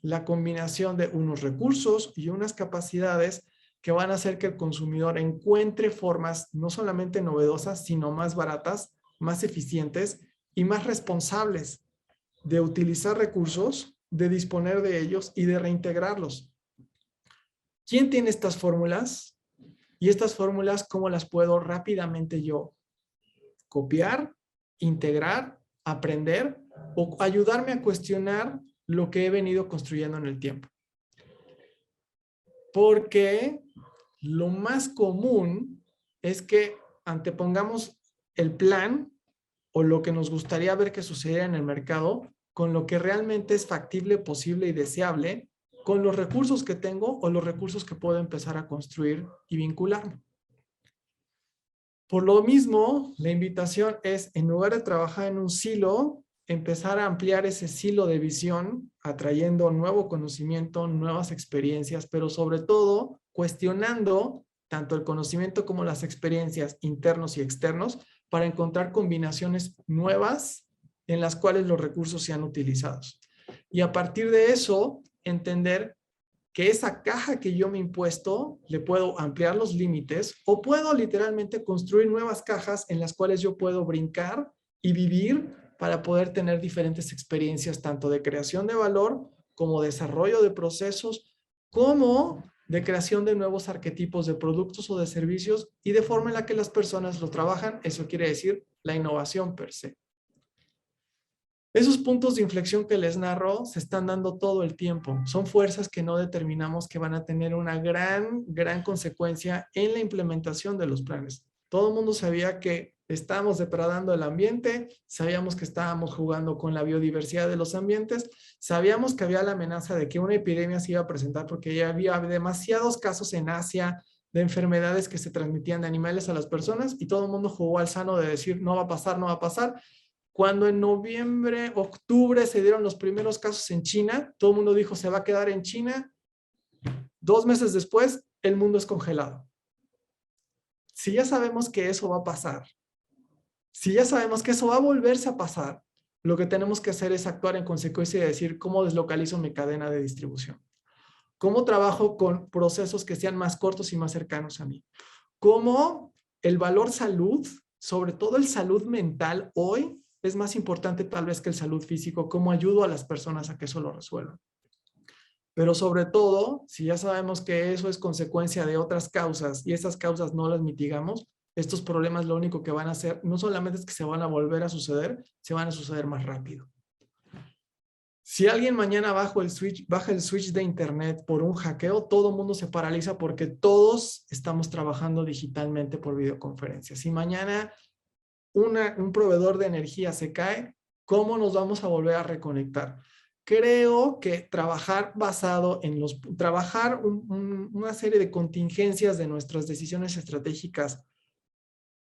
la combinación de unos recursos y unas capacidades que van a hacer que el consumidor encuentre formas no solamente novedosas, sino más baratas, más eficientes y más responsables de utilizar recursos, de disponer de ellos y de reintegrarlos. ¿Quién tiene estas fórmulas? Y estas fórmulas, ¿cómo las puedo rápidamente yo copiar, integrar, aprender o ayudarme a cuestionar lo que he venido construyendo en el tiempo? Porque lo más común es que antepongamos el plan o lo que nos gustaría ver que sucediera en el mercado con lo que realmente es factible, posible y deseable, con los recursos que tengo o los recursos que puedo empezar a construir y vincularme. Por lo mismo, la invitación es, en lugar de trabajar en un silo, empezar a ampliar ese silo de visión, atrayendo nuevo conocimiento, nuevas experiencias, pero sobre todo cuestionando tanto el conocimiento como las experiencias internos y externos para encontrar combinaciones nuevas en las cuales los recursos sean utilizados. Y a partir de eso, entender que esa caja que yo me he impuesto, le puedo ampliar los límites o puedo literalmente construir nuevas cajas en las cuales yo puedo brincar y vivir para poder tener diferentes experiencias, tanto de creación de valor como desarrollo de procesos, como de creación de nuevos arquetipos de productos o de servicios y de forma en la que las personas lo trabajan. Eso quiere decir la innovación per se. Esos puntos de inflexión que les narro se están dando todo el tiempo. Son fuerzas que no determinamos que van a tener una gran consecuencia en la implementación de los planes. Todo el mundo sabía que estábamos depredando el ambiente, sabíamos que estábamos jugando con la biodiversidad de los ambientes, sabíamos que había la amenaza de que una epidemia se iba a presentar porque ya había demasiados casos en Asia de enfermedades que se transmitían de animales a las personas y todo el mundo jugó al sano de decir no va a pasar, no va a pasar. Cuando en noviembre, octubre se dieron los primeros casos en China, todo el mundo dijo se va a quedar en China. 2 meses después, el mundo es congelado. Si ya sabemos que eso va a pasar, si ya sabemos que eso va a volverse a pasar, lo que tenemos que hacer es actuar en consecuencia y decir cómo deslocalizo mi cadena de distribución. ¿Cómo trabajo con procesos que sean más cortos y más cercanos a mí? ¿Cómo el valor salud, sobre todo el salud mental hoy, es más importante tal vez que el salud físico? ¿Cómo ayudo a las personas a que eso lo resuelvan? Pero sobre todo, si ya sabemos que eso es consecuencia de otras causas y esas causas no las mitigamos, estos problemas lo único que van a hacer no solamente es que se van a volver a suceder, se van a suceder más rápido. Si alguien mañana baja el switch de internet por un hackeo, todo el mundo se paraliza porque todos estamos trabajando digitalmente por videoconferencia. Si mañana un proveedor de energía se cae, ¿cómo nos vamos a volver a reconectar? Creo que trabajar basado en una serie de contingencias de nuestras decisiones estratégicas,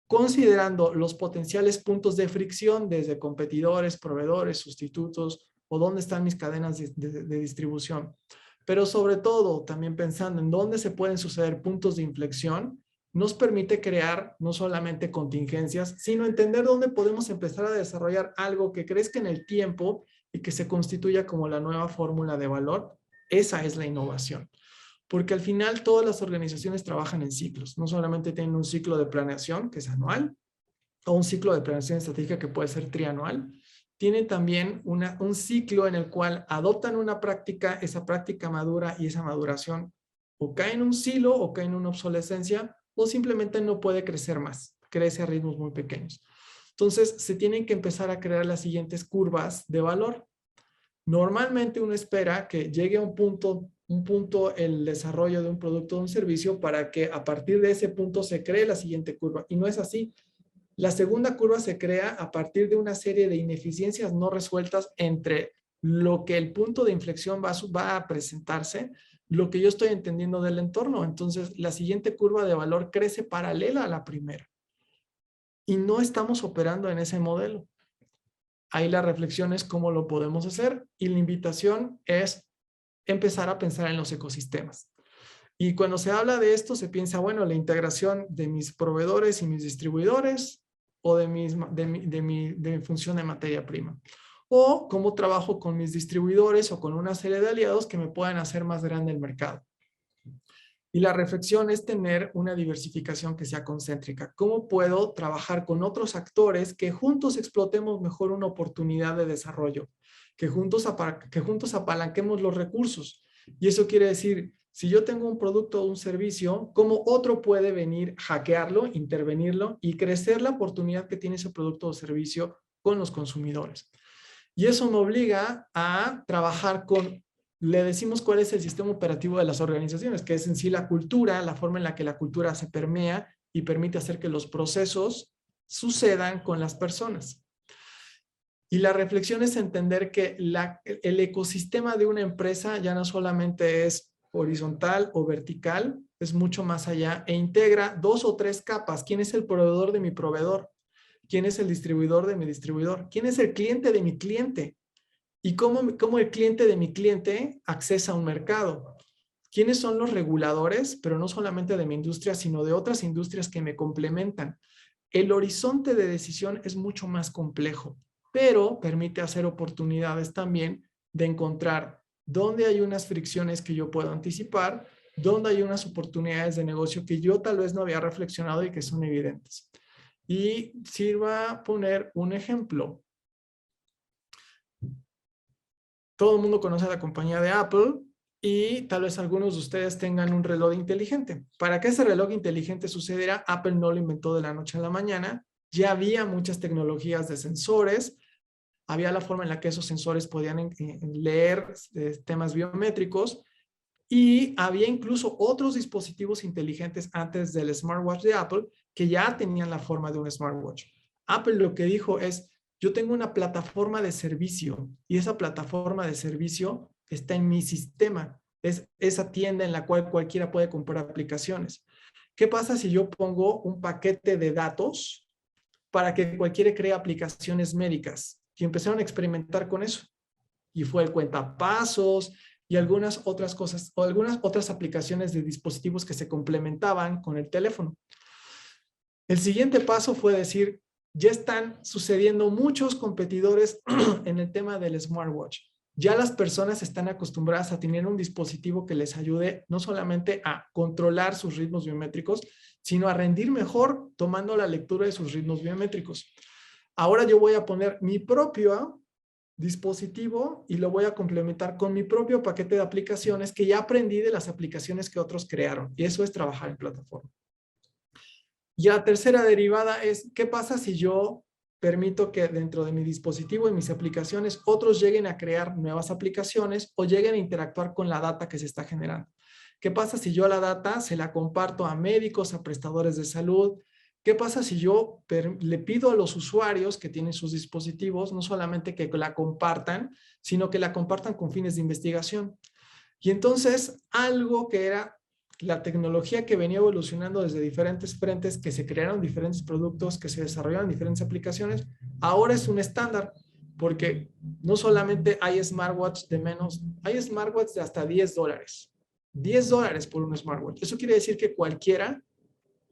considerando los potenciales puntos de fricción desde competidores, proveedores, sustitutos o dónde están mis cadenas de distribución, pero sobre todo también pensando en dónde se pueden suceder puntos de inflexión, nos permite crear no solamente contingencias, sino entender dónde podemos empezar a desarrollar algo que crezca en el tiempo y que se constituya como la nueva fórmula de valor. Esa es la innovación. Porque al final todas las organizaciones trabajan en ciclos. No solamente tienen un ciclo de planeación, que es anual, o un ciclo de planeación estratégica que puede ser trianual. Tienen también un ciclo en el cual adoptan una práctica, esa práctica madura y esa maduración o cae en un silo o cae en una obsolescencia o simplemente no puede crecer más, crece a ritmos muy pequeños. Entonces, se tienen que empezar a crear las siguientes curvas de valor. Normalmente uno espera que llegue a un punto el desarrollo de un producto o un servicio para que a partir de ese punto se cree la siguiente curva. Y no es así. La segunda curva se crea a partir de una serie de ineficiencias no resueltas entre lo que el punto de inflexión va a presentarse, lo que yo estoy entendiendo del entorno. Entonces, la siguiente curva de valor crece paralela a la primera. Y no estamos operando en ese modelo. Ahí la reflexión es cómo lo podemos hacer y la invitación es empezar a pensar en los ecosistemas. Y cuando se habla de esto, se piensa, bueno, la integración de mis proveedores y mis distribuidores o de mi función de materia prima. O cómo trabajo con mis distribuidores o con una serie de aliados que me puedan hacer más grande el mercado. Y la reflexión es tener una diversificación que sea concéntrica. ¿Cómo puedo trabajar con otros actores que juntos explotemos mejor una oportunidad de desarrollo? Que juntos apalanquemos los recursos. Y eso quiere decir, si yo tengo un producto o un servicio, ¿cómo otro puede venir, hackearlo, intervenirlo y crecer la oportunidad que tiene ese producto o servicio con los consumidores? Y eso me obliga a trabajar le decimos cuál es el sistema operativo de las organizaciones, que es en sí la cultura, la forma en la que la cultura se permea y permite hacer que los procesos sucedan con las personas. Y la reflexión es entender que el ecosistema de una empresa ya no solamente es horizontal o vertical, es mucho más allá e integra 2 o 3 capas. ¿Quién es el proveedor de mi proveedor? ¿Quién es el distribuidor de mi distribuidor? ¿Quién es el cliente de mi cliente? ¿Y cómo el cliente de mi cliente accesa a un mercado? ¿Quiénes son los reguladores? Pero no solamente de mi industria, sino de otras industrias que me complementan. El horizonte de decisión es mucho más complejo, pero permite hacer oportunidades también de encontrar dónde hay unas fricciones que yo puedo anticipar, dónde hay unas oportunidades de negocio que yo tal vez no había reflexionado y que son evidentes. Y sirva poner un ejemplo. Todo el mundo conoce a la compañía de Apple y tal vez algunos de ustedes tengan un reloj inteligente. Para que ese reloj inteligente sucediera, Apple no lo inventó de la noche a la mañana. Ya había muchas tecnologías de sensores. Había la forma en la que esos sensores podían leer temas biométricos y había incluso otros dispositivos inteligentes antes del smartwatch de Apple que ya tenían la forma de un smartwatch. Apple lo que dijo es, yo tengo una plataforma de servicio y esa plataforma de servicio está en mi sistema. Es esa tienda en la cual cualquiera puede comprar aplicaciones. ¿Qué pasa si yo pongo un paquete de datos para que cualquiera cree aplicaciones médicas? Y empezaron a experimentar con eso. Y fue el cuentapasos y algunas otras cosas, o algunas otras aplicaciones de dispositivos que se complementaban con el teléfono. El siguiente paso fue decir, ya están sucediendo muchos competidores en el tema del smartwatch. Ya las personas están acostumbradas a tener un dispositivo que les ayude no solamente a controlar sus ritmos biométricos, sino a rendir mejor tomando la lectura de sus ritmos biométricos. Ahora yo voy a poner mi propio dispositivo y lo voy a complementar con mi propio paquete de aplicaciones que ya aprendí de las aplicaciones que otros crearon. Y eso es trabajar en plataforma. Y la tercera derivada es, ¿qué pasa si yo permito que dentro de mi dispositivo y mis aplicaciones otros lleguen a crear nuevas aplicaciones o lleguen a interactuar con la data que se está generando? ¿Qué pasa si yo la data se la comparto a médicos, a prestadores de salud? ¿Qué pasa si yo le pido a los usuarios que tienen sus dispositivos no solamente que la compartan, sino que la compartan con fines de investigación? Y entonces algo que era la tecnología que venía evolucionando desde diferentes frentes, que se crearon diferentes productos, que se desarrollaron diferentes aplicaciones, ahora es un estándar, porque no solamente hay smartwatch de menos, hay smartwatch de hasta $10. $10 por un smartwatch. Eso quiere decir que cualquiera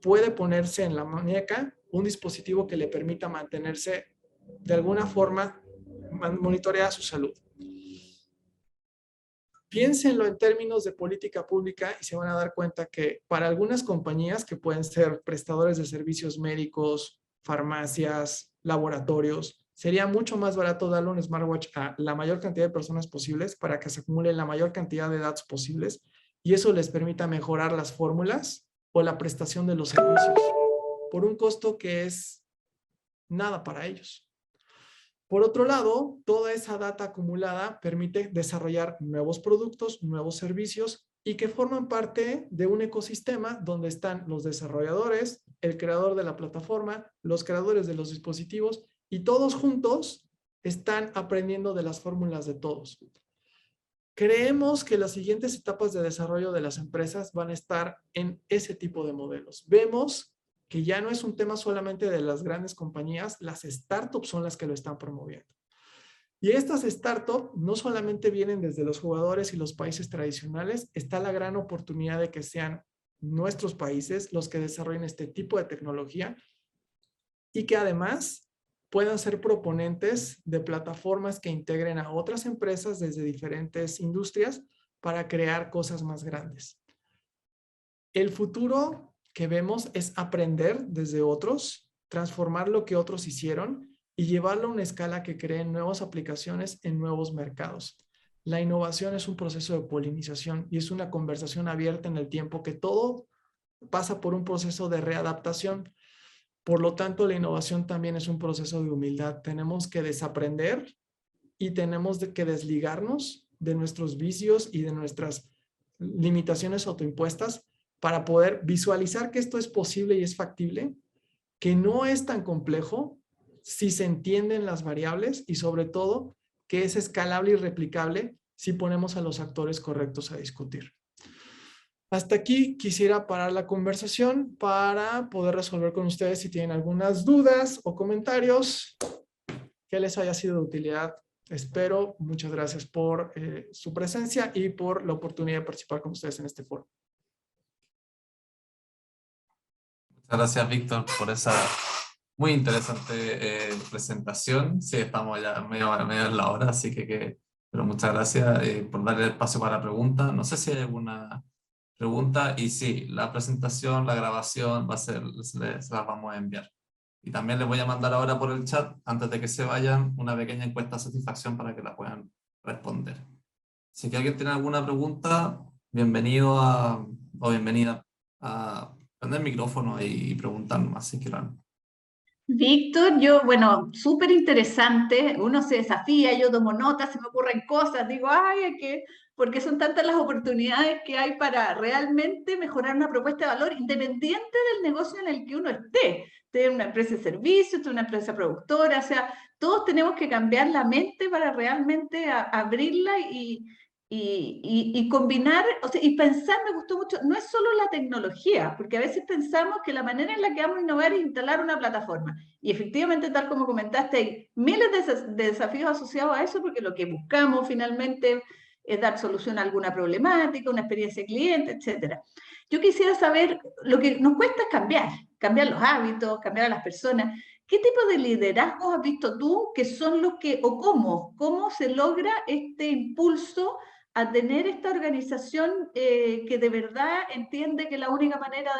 puede ponerse en la muñeca un dispositivo que le permita mantenerse de alguna forma monitoreada su salud. Piénsenlo en términos de política pública y se van a dar cuenta que para algunas compañías que pueden ser prestadores de servicios médicos, farmacias, laboratorios, sería mucho más barato darle un smartwatch a la mayor cantidad de personas posibles para que se acumulen la mayor cantidad de datos posibles y eso les permita mejorar las fórmulas o la prestación de los servicios por un costo que es nada para ellos. Por otro lado, toda esa data acumulada permite desarrollar nuevos productos, nuevos servicios y que forman parte de un ecosistema donde están los desarrolladores, el creador de la plataforma, los creadores de los dispositivos y todos juntos están aprendiendo de las fórmulas de todos. Creemos que las siguientes etapas de desarrollo de las empresas van a estar en ese tipo de modelos. Vemos que ya no es un tema solamente de las grandes compañías, las startups son las que lo están promoviendo. Y estas startups no solamente vienen desde los jugadores y los países tradicionales, está la gran oportunidad de que sean nuestros países los que desarrollen este tipo de tecnología y que además puedan ser proponentes de plataformas que integren a otras empresas desde diferentes industrias para crear cosas más grandes. El futuro que vemos es aprender desde otros, transformar lo que otros hicieron y llevarlo a una escala que cree nuevas aplicaciones en nuevos mercados. La innovación es un proceso de polinización y es una conversación abierta en el tiempo que todo pasa por un proceso de readaptación. Por lo tanto, la innovación también es un proceso de humildad. Tenemos que desaprender y tenemos que desligarnos de nuestros vicios y de nuestras limitaciones autoimpuestas para poder visualizar que esto es posible y es factible, que no es tan complejo si se entienden las variables y sobre todo que es escalable y replicable si ponemos a los actores correctos a discutir. Hasta aquí quisiera parar la conversación para poder resolver con ustedes si tienen algunas dudas o comentarios que les haya sido de utilidad. Espero. Muchas gracias por su presencia y por la oportunidad de participar con ustedes en este foro. Muchas gracias, Víctor, por esa muy interesante presentación. Sí, estamos ya medio en la hora, así pero muchas gracias por darle espacio para preguntas. No sé si hay alguna pregunta. Y sí, la presentación, la grabación va a ser, se las vamos a enviar. Y también les voy a mandar ahora por el chat, antes de que se vayan, una pequeña encuesta de satisfacción para que la puedan responder. Si alguien tiene alguna pregunta, bienvenido o bienvenida a prender el micrófono y preguntarnos, así que lo Víctor, bueno, súper interesante, uno se desafía, yo tomo notas, se me ocurren cosas, digo, ay, porque son tantas las oportunidades que hay para realmente mejorar una propuesta de valor independiente del negocio en el que uno esté. Esté en una empresa de servicios, esté en una empresa productora, o sea, todos tenemos que cambiar la mente para realmente abrirla y combinar, o sea, y pensar, me gustó mucho, no es solo la tecnología, porque a veces pensamos que la manera en la que vamos a innovar es instalar una plataforma. Y efectivamente, tal como comentaste, hay miles de desafíos asociados a eso, porque lo que buscamos finalmente es dar solución a alguna problemática, una experiencia de cliente, etc. Yo quisiera saber, lo que nos cuesta es cambiar los hábitos, cambiar a las personas. ¿Qué tipo de liderazgos has visto tú que son los que, o cómo se logra este impulso a tener esta organización que de verdad entiende que la única manera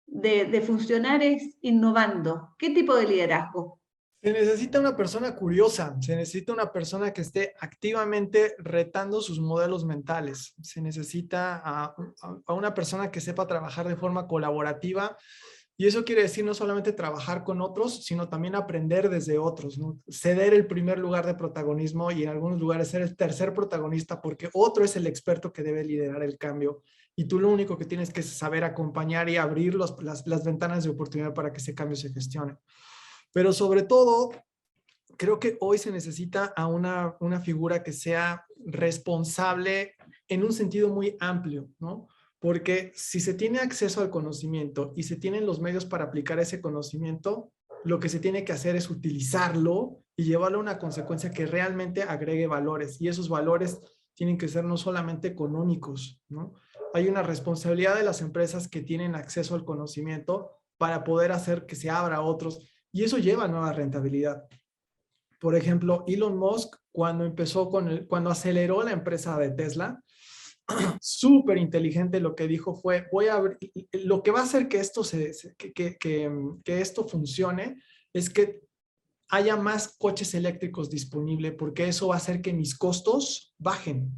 de funcionar es innovando? ¿Qué tipo de liderazgo? Se necesita una persona curiosa, se necesita una persona que esté activamente retando sus modelos mentales, se necesita a una persona que sepa trabajar de forma colaborativa, y eso quiere decir no solamente trabajar con otros, sino también aprender desde otros, ¿no? Ceder el primer lugar de protagonismo y en algunos lugares ser el tercer protagonista, porque otro es el experto que debe liderar el cambio y tú lo único que tienes que saber acompañar y abrir las ventanas de oportunidad para que ese cambio se gestione. Pero sobre todo, creo que hoy se necesita a una figura que sea responsable en un sentido muy amplio, ¿no? Porque si se tiene acceso al conocimiento y se tienen los medios para aplicar ese conocimiento, lo que se tiene que hacer es utilizarlo y llevarlo a una consecuencia que realmente agregue valores. Y esos valores tienen que ser no solamente económicos, ¿no? Hay una responsabilidad de las empresas que tienen acceso al conocimiento para poder hacer que se abra a otros. Y eso lleva a nueva rentabilidad. Por ejemplo, Elon Musk, cuando aceleró la empresa de Tesla, súper inteligente, lo que dijo fue, lo que va a hacer que esto funcione es que haya más coches eléctricos disponibles, porque eso va a hacer que mis costos bajen.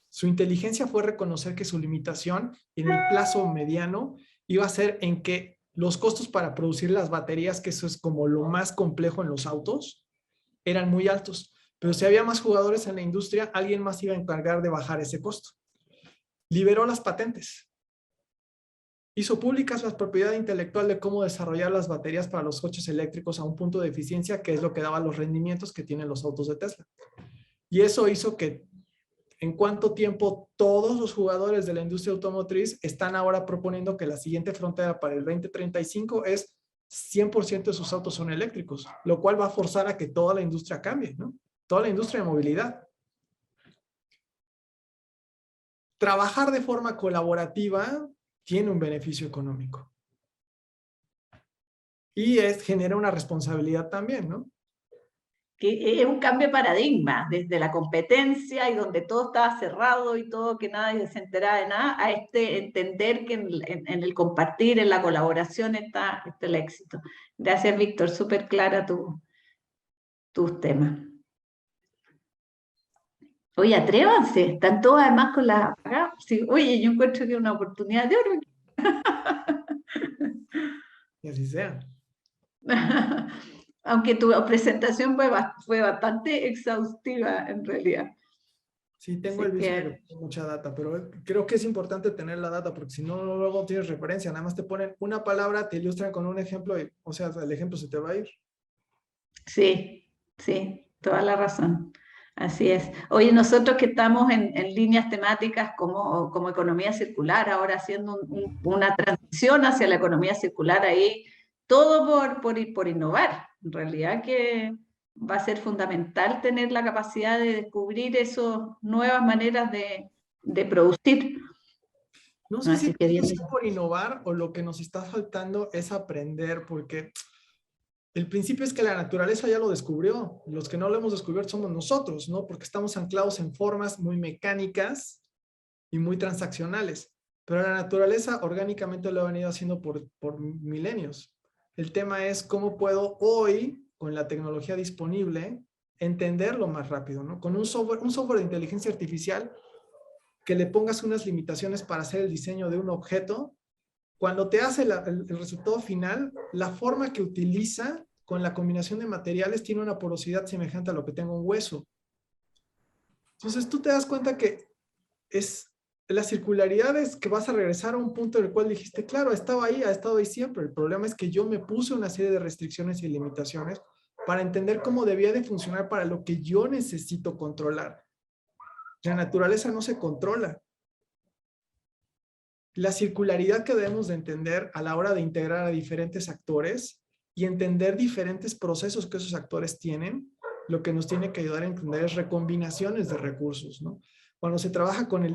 Su inteligencia fue reconocer que su limitación en el plazo mediano iba a ser en que los costos para producir las baterías, que eso es como lo más complejo en los autos, eran muy altos. Pero si había más jugadores en la industria, alguien más iba a encargar de bajar ese costo. Liberó las patentes. Hizo públicas la propiedad intelectual de cómo desarrollar las baterías para los coches eléctricos a un punto de eficiencia que es lo que daba los rendimientos que tienen los autos de Tesla. Y eso hizo que en cuánto tiempo todos los jugadores de la industria automotriz están ahora proponiendo que la siguiente frontera para el 2035 es 100% de sus autos son eléctricos, lo cual va a forzar a que toda la industria cambie, ¿no? Toda la industria de movilidad. Trabajar de forma colaborativa tiene un beneficio económico. Y genera una responsabilidad también, ¿no? Que es un cambio de paradigma, desde la competencia y donde todo estaba cerrado y todo, que nadie se enteraba de nada, a entender que en el compartir, en la colaboración está el éxito. Gracias, Víctor, súper clara tus temas. Oye, atrévanse, están todos además con la... Sí, oye, yo encuentro que es una oportunidad de oro. Y así sea. Aunque tu presentación fue bastante exhaustiva en realidad. Sí, tengo el vicio de que tengo mucha data, pero creo que es importante tener la data porque si no, luego tienes referencia. Nada más te ponen una palabra, te ilustran con un ejemplo y, o sea, el ejemplo se te va a ir. Sí, sí, toda la razón. Así es. Oye, nosotros que estamos en líneas temáticas como economía circular, ahora haciendo una transición hacia la economía circular ahí, todo por innovar. En realidad que va a ser fundamental tener la capacidad de descubrir esas nuevas maneras de producir. No sé Así si que bien. es por innovar o lo que nos está faltando es aprender, porque el principio es que la naturaleza ya lo descubrió. Los que no lo hemos descubierto somos nosotros, ¿no? Porque estamos anclados en formas muy mecánicas y muy transaccionales. Pero la naturaleza orgánicamente lo ha venido haciendo por milenios. El tema es cómo puedo hoy, con la tecnología disponible, entenderlo más rápido, ¿no? Con un software de inteligencia artificial que le pongas unas limitaciones para hacer el diseño de un objeto, cuando te hace el resultado final, la forma que utiliza con la combinación de materiales tiene una porosidad semejante a lo que tenga un hueso. Entonces tú te das cuenta que la circularidad es que vas a regresar a un punto en el cual dijiste, claro, estaba ahí, ha estado ahí siempre. El problema es que yo me puse una serie de restricciones y limitaciones para entender cómo debía de funcionar para lo que yo necesito controlar. La naturaleza no se controla. La circularidad que debemos de entender a la hora de integrar a diferentes actores y entender diferentes procesos que esos actores tienen, lo que nos tiene que ayudar a entender es recombinaciones de recursos, ¿no? Cuando se trabaja con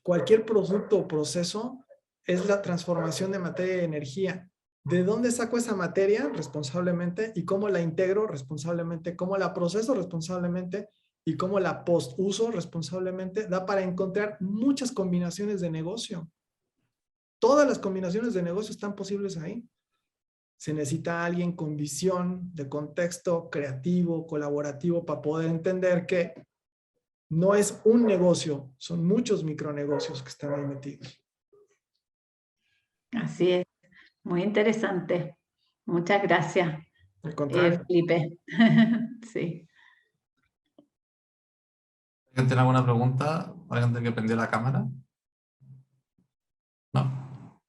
cualquier producto o proceso, es la transformación de materia y energía. ¿De dónde saco esa materia responsablemente y cómo la integro responsablemente, cómo la proceso responsablemente y cómo la post-uso responsablemente? Da para encontrar muchas combinaciones de negocio. Todas las combinaciones de negocio están posibles ahí. Se necesita alguien con visión de contexto creativo, colaborativo, para poder entender que no es un negocio, son muchos micronegocios que están ahí metidos. Así es, muy interesante. Muchas gracias, Al contrario. Felipe. Sí. ¿Alguien tiene alguna pregunta? ¿Alguien tiene que prender la cámara? No.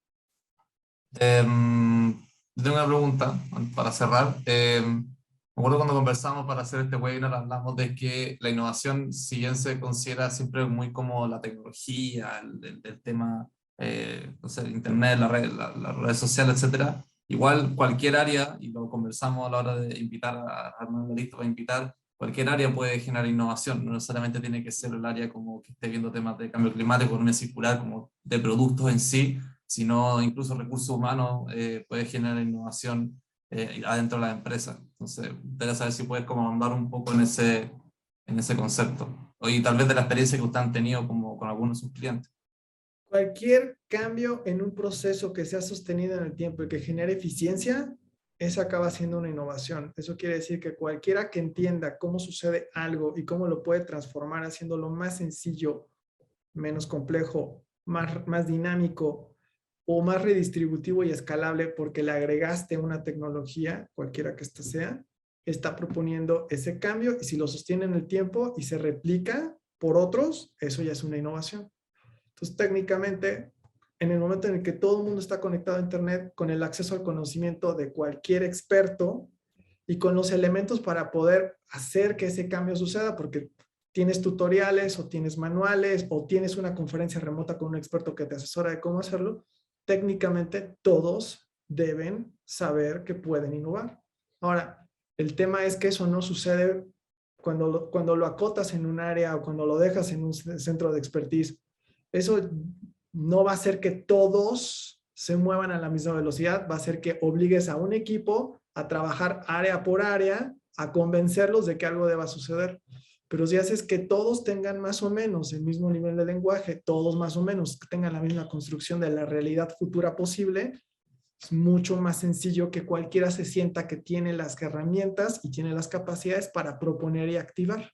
Tengo una pregunta para cerrar. Me acuerdo cuando conversamos para hacer este webinar, hablamos de que la innovación, si bien se considera siempre muy como la tecnología, el tema, no sé, internet, las redes sociales, etcétera, igual cualquier área, y lo conversamos a la hora de invitar a armar la lista para invitar, cualquier área puede generar innovación, no necesariamente tiene que ser el área como que esté viendo temas de cambio climático, economía circular, como de productos en sí, sino incluso recursos humanos puede generar innovación adentro de la empresa. Entonces, me interesa saber si puedes como ahondar un poco en ese concepto. Y tal vez de la experiencia que ustedes han tenido como con algunos de sus clientes. Cualquier cambio en un proceso que sea sostenido en el tiempo y que genere eficiencia, esa acaba siendo una innovación. Eso quiere decir que cualquiera que entienda cómo sucede algo y cómo lo puede transformar haciéndolo más sencillo, menos complejo, más dinámico o más redistributivo y escalable porque le agregaste una tecnología, cualquiera que ésta sea, está proponiendo ese cambio y si lo sostiene en el tiempo y se replica por otros, eso ya es una innovación. Entonces, técnicamente, en el momento en el que todo el mundo está conectado a Internet con el acceso al conocimiento de cualquier experto y con los elementos para poder hacer que ese cambio suceda, porque tienes tutoriales o tienes manuales o tienes una conferencia remota con un experto que te asesora de cómo hacerlo, técnicamente todos deben saber que pueden innovar. Ahora, el tema es que eso no sucede cuando lo acotas en un área o cuando lo dejas en un centro de expertise. Eso no va a hacer que todos se muevan a la misma velocidad, va a hacer que obligues a un equipo a trabajar área por área, a convencerlos de que algo deba suceder. Pero si haces que todos tengan más o menos el mismo nivel de lenguaje, todos más o menos tengan la misma construcción de la realidad futura posible, es mucho más sencillo que cualquiera se sienta que tiene las herramientas y tiene las capacidades para proponer y activar.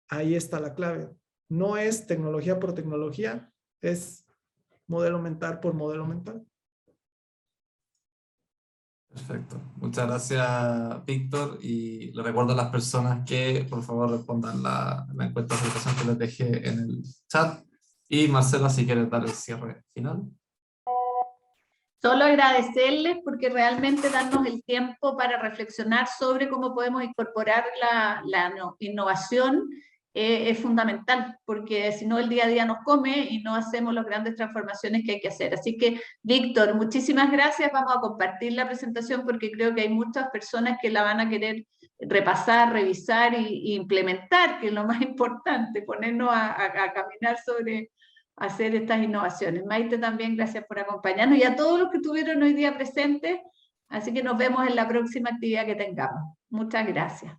Ahí está la clave. No es tecnología por tecnología, es modelo mental por modelo mental. Perfecto. Muchas gracias, Víctor. Y le recuerdo a las personas que por favor respondan la encuesta de presentación que les dejé en el chat. Y Marcela, si quieres dar el cierre final. Solo agradecerles porque realmente darnos el tiempo para reflexionar sobre cómo podemos incorporar la innovación es fundamental, porque si no el día a día nos come y no hacemos las grandes transformaciones que hay que hacer. Así que, Víctor, muchísimas gracias. Vamos a compartir la presentación porque creo que hay muchas personas que la van a querer repasar, revisar e implementar, que es lo más importante, ponernos a caminar sobre hacer estas innovaciones. Maite, también gracias por acompañarnos y a todos los que estuvieron hoy día presentes. Así que nos vemos en la próxima actividad que tengamos. Muchas gracias.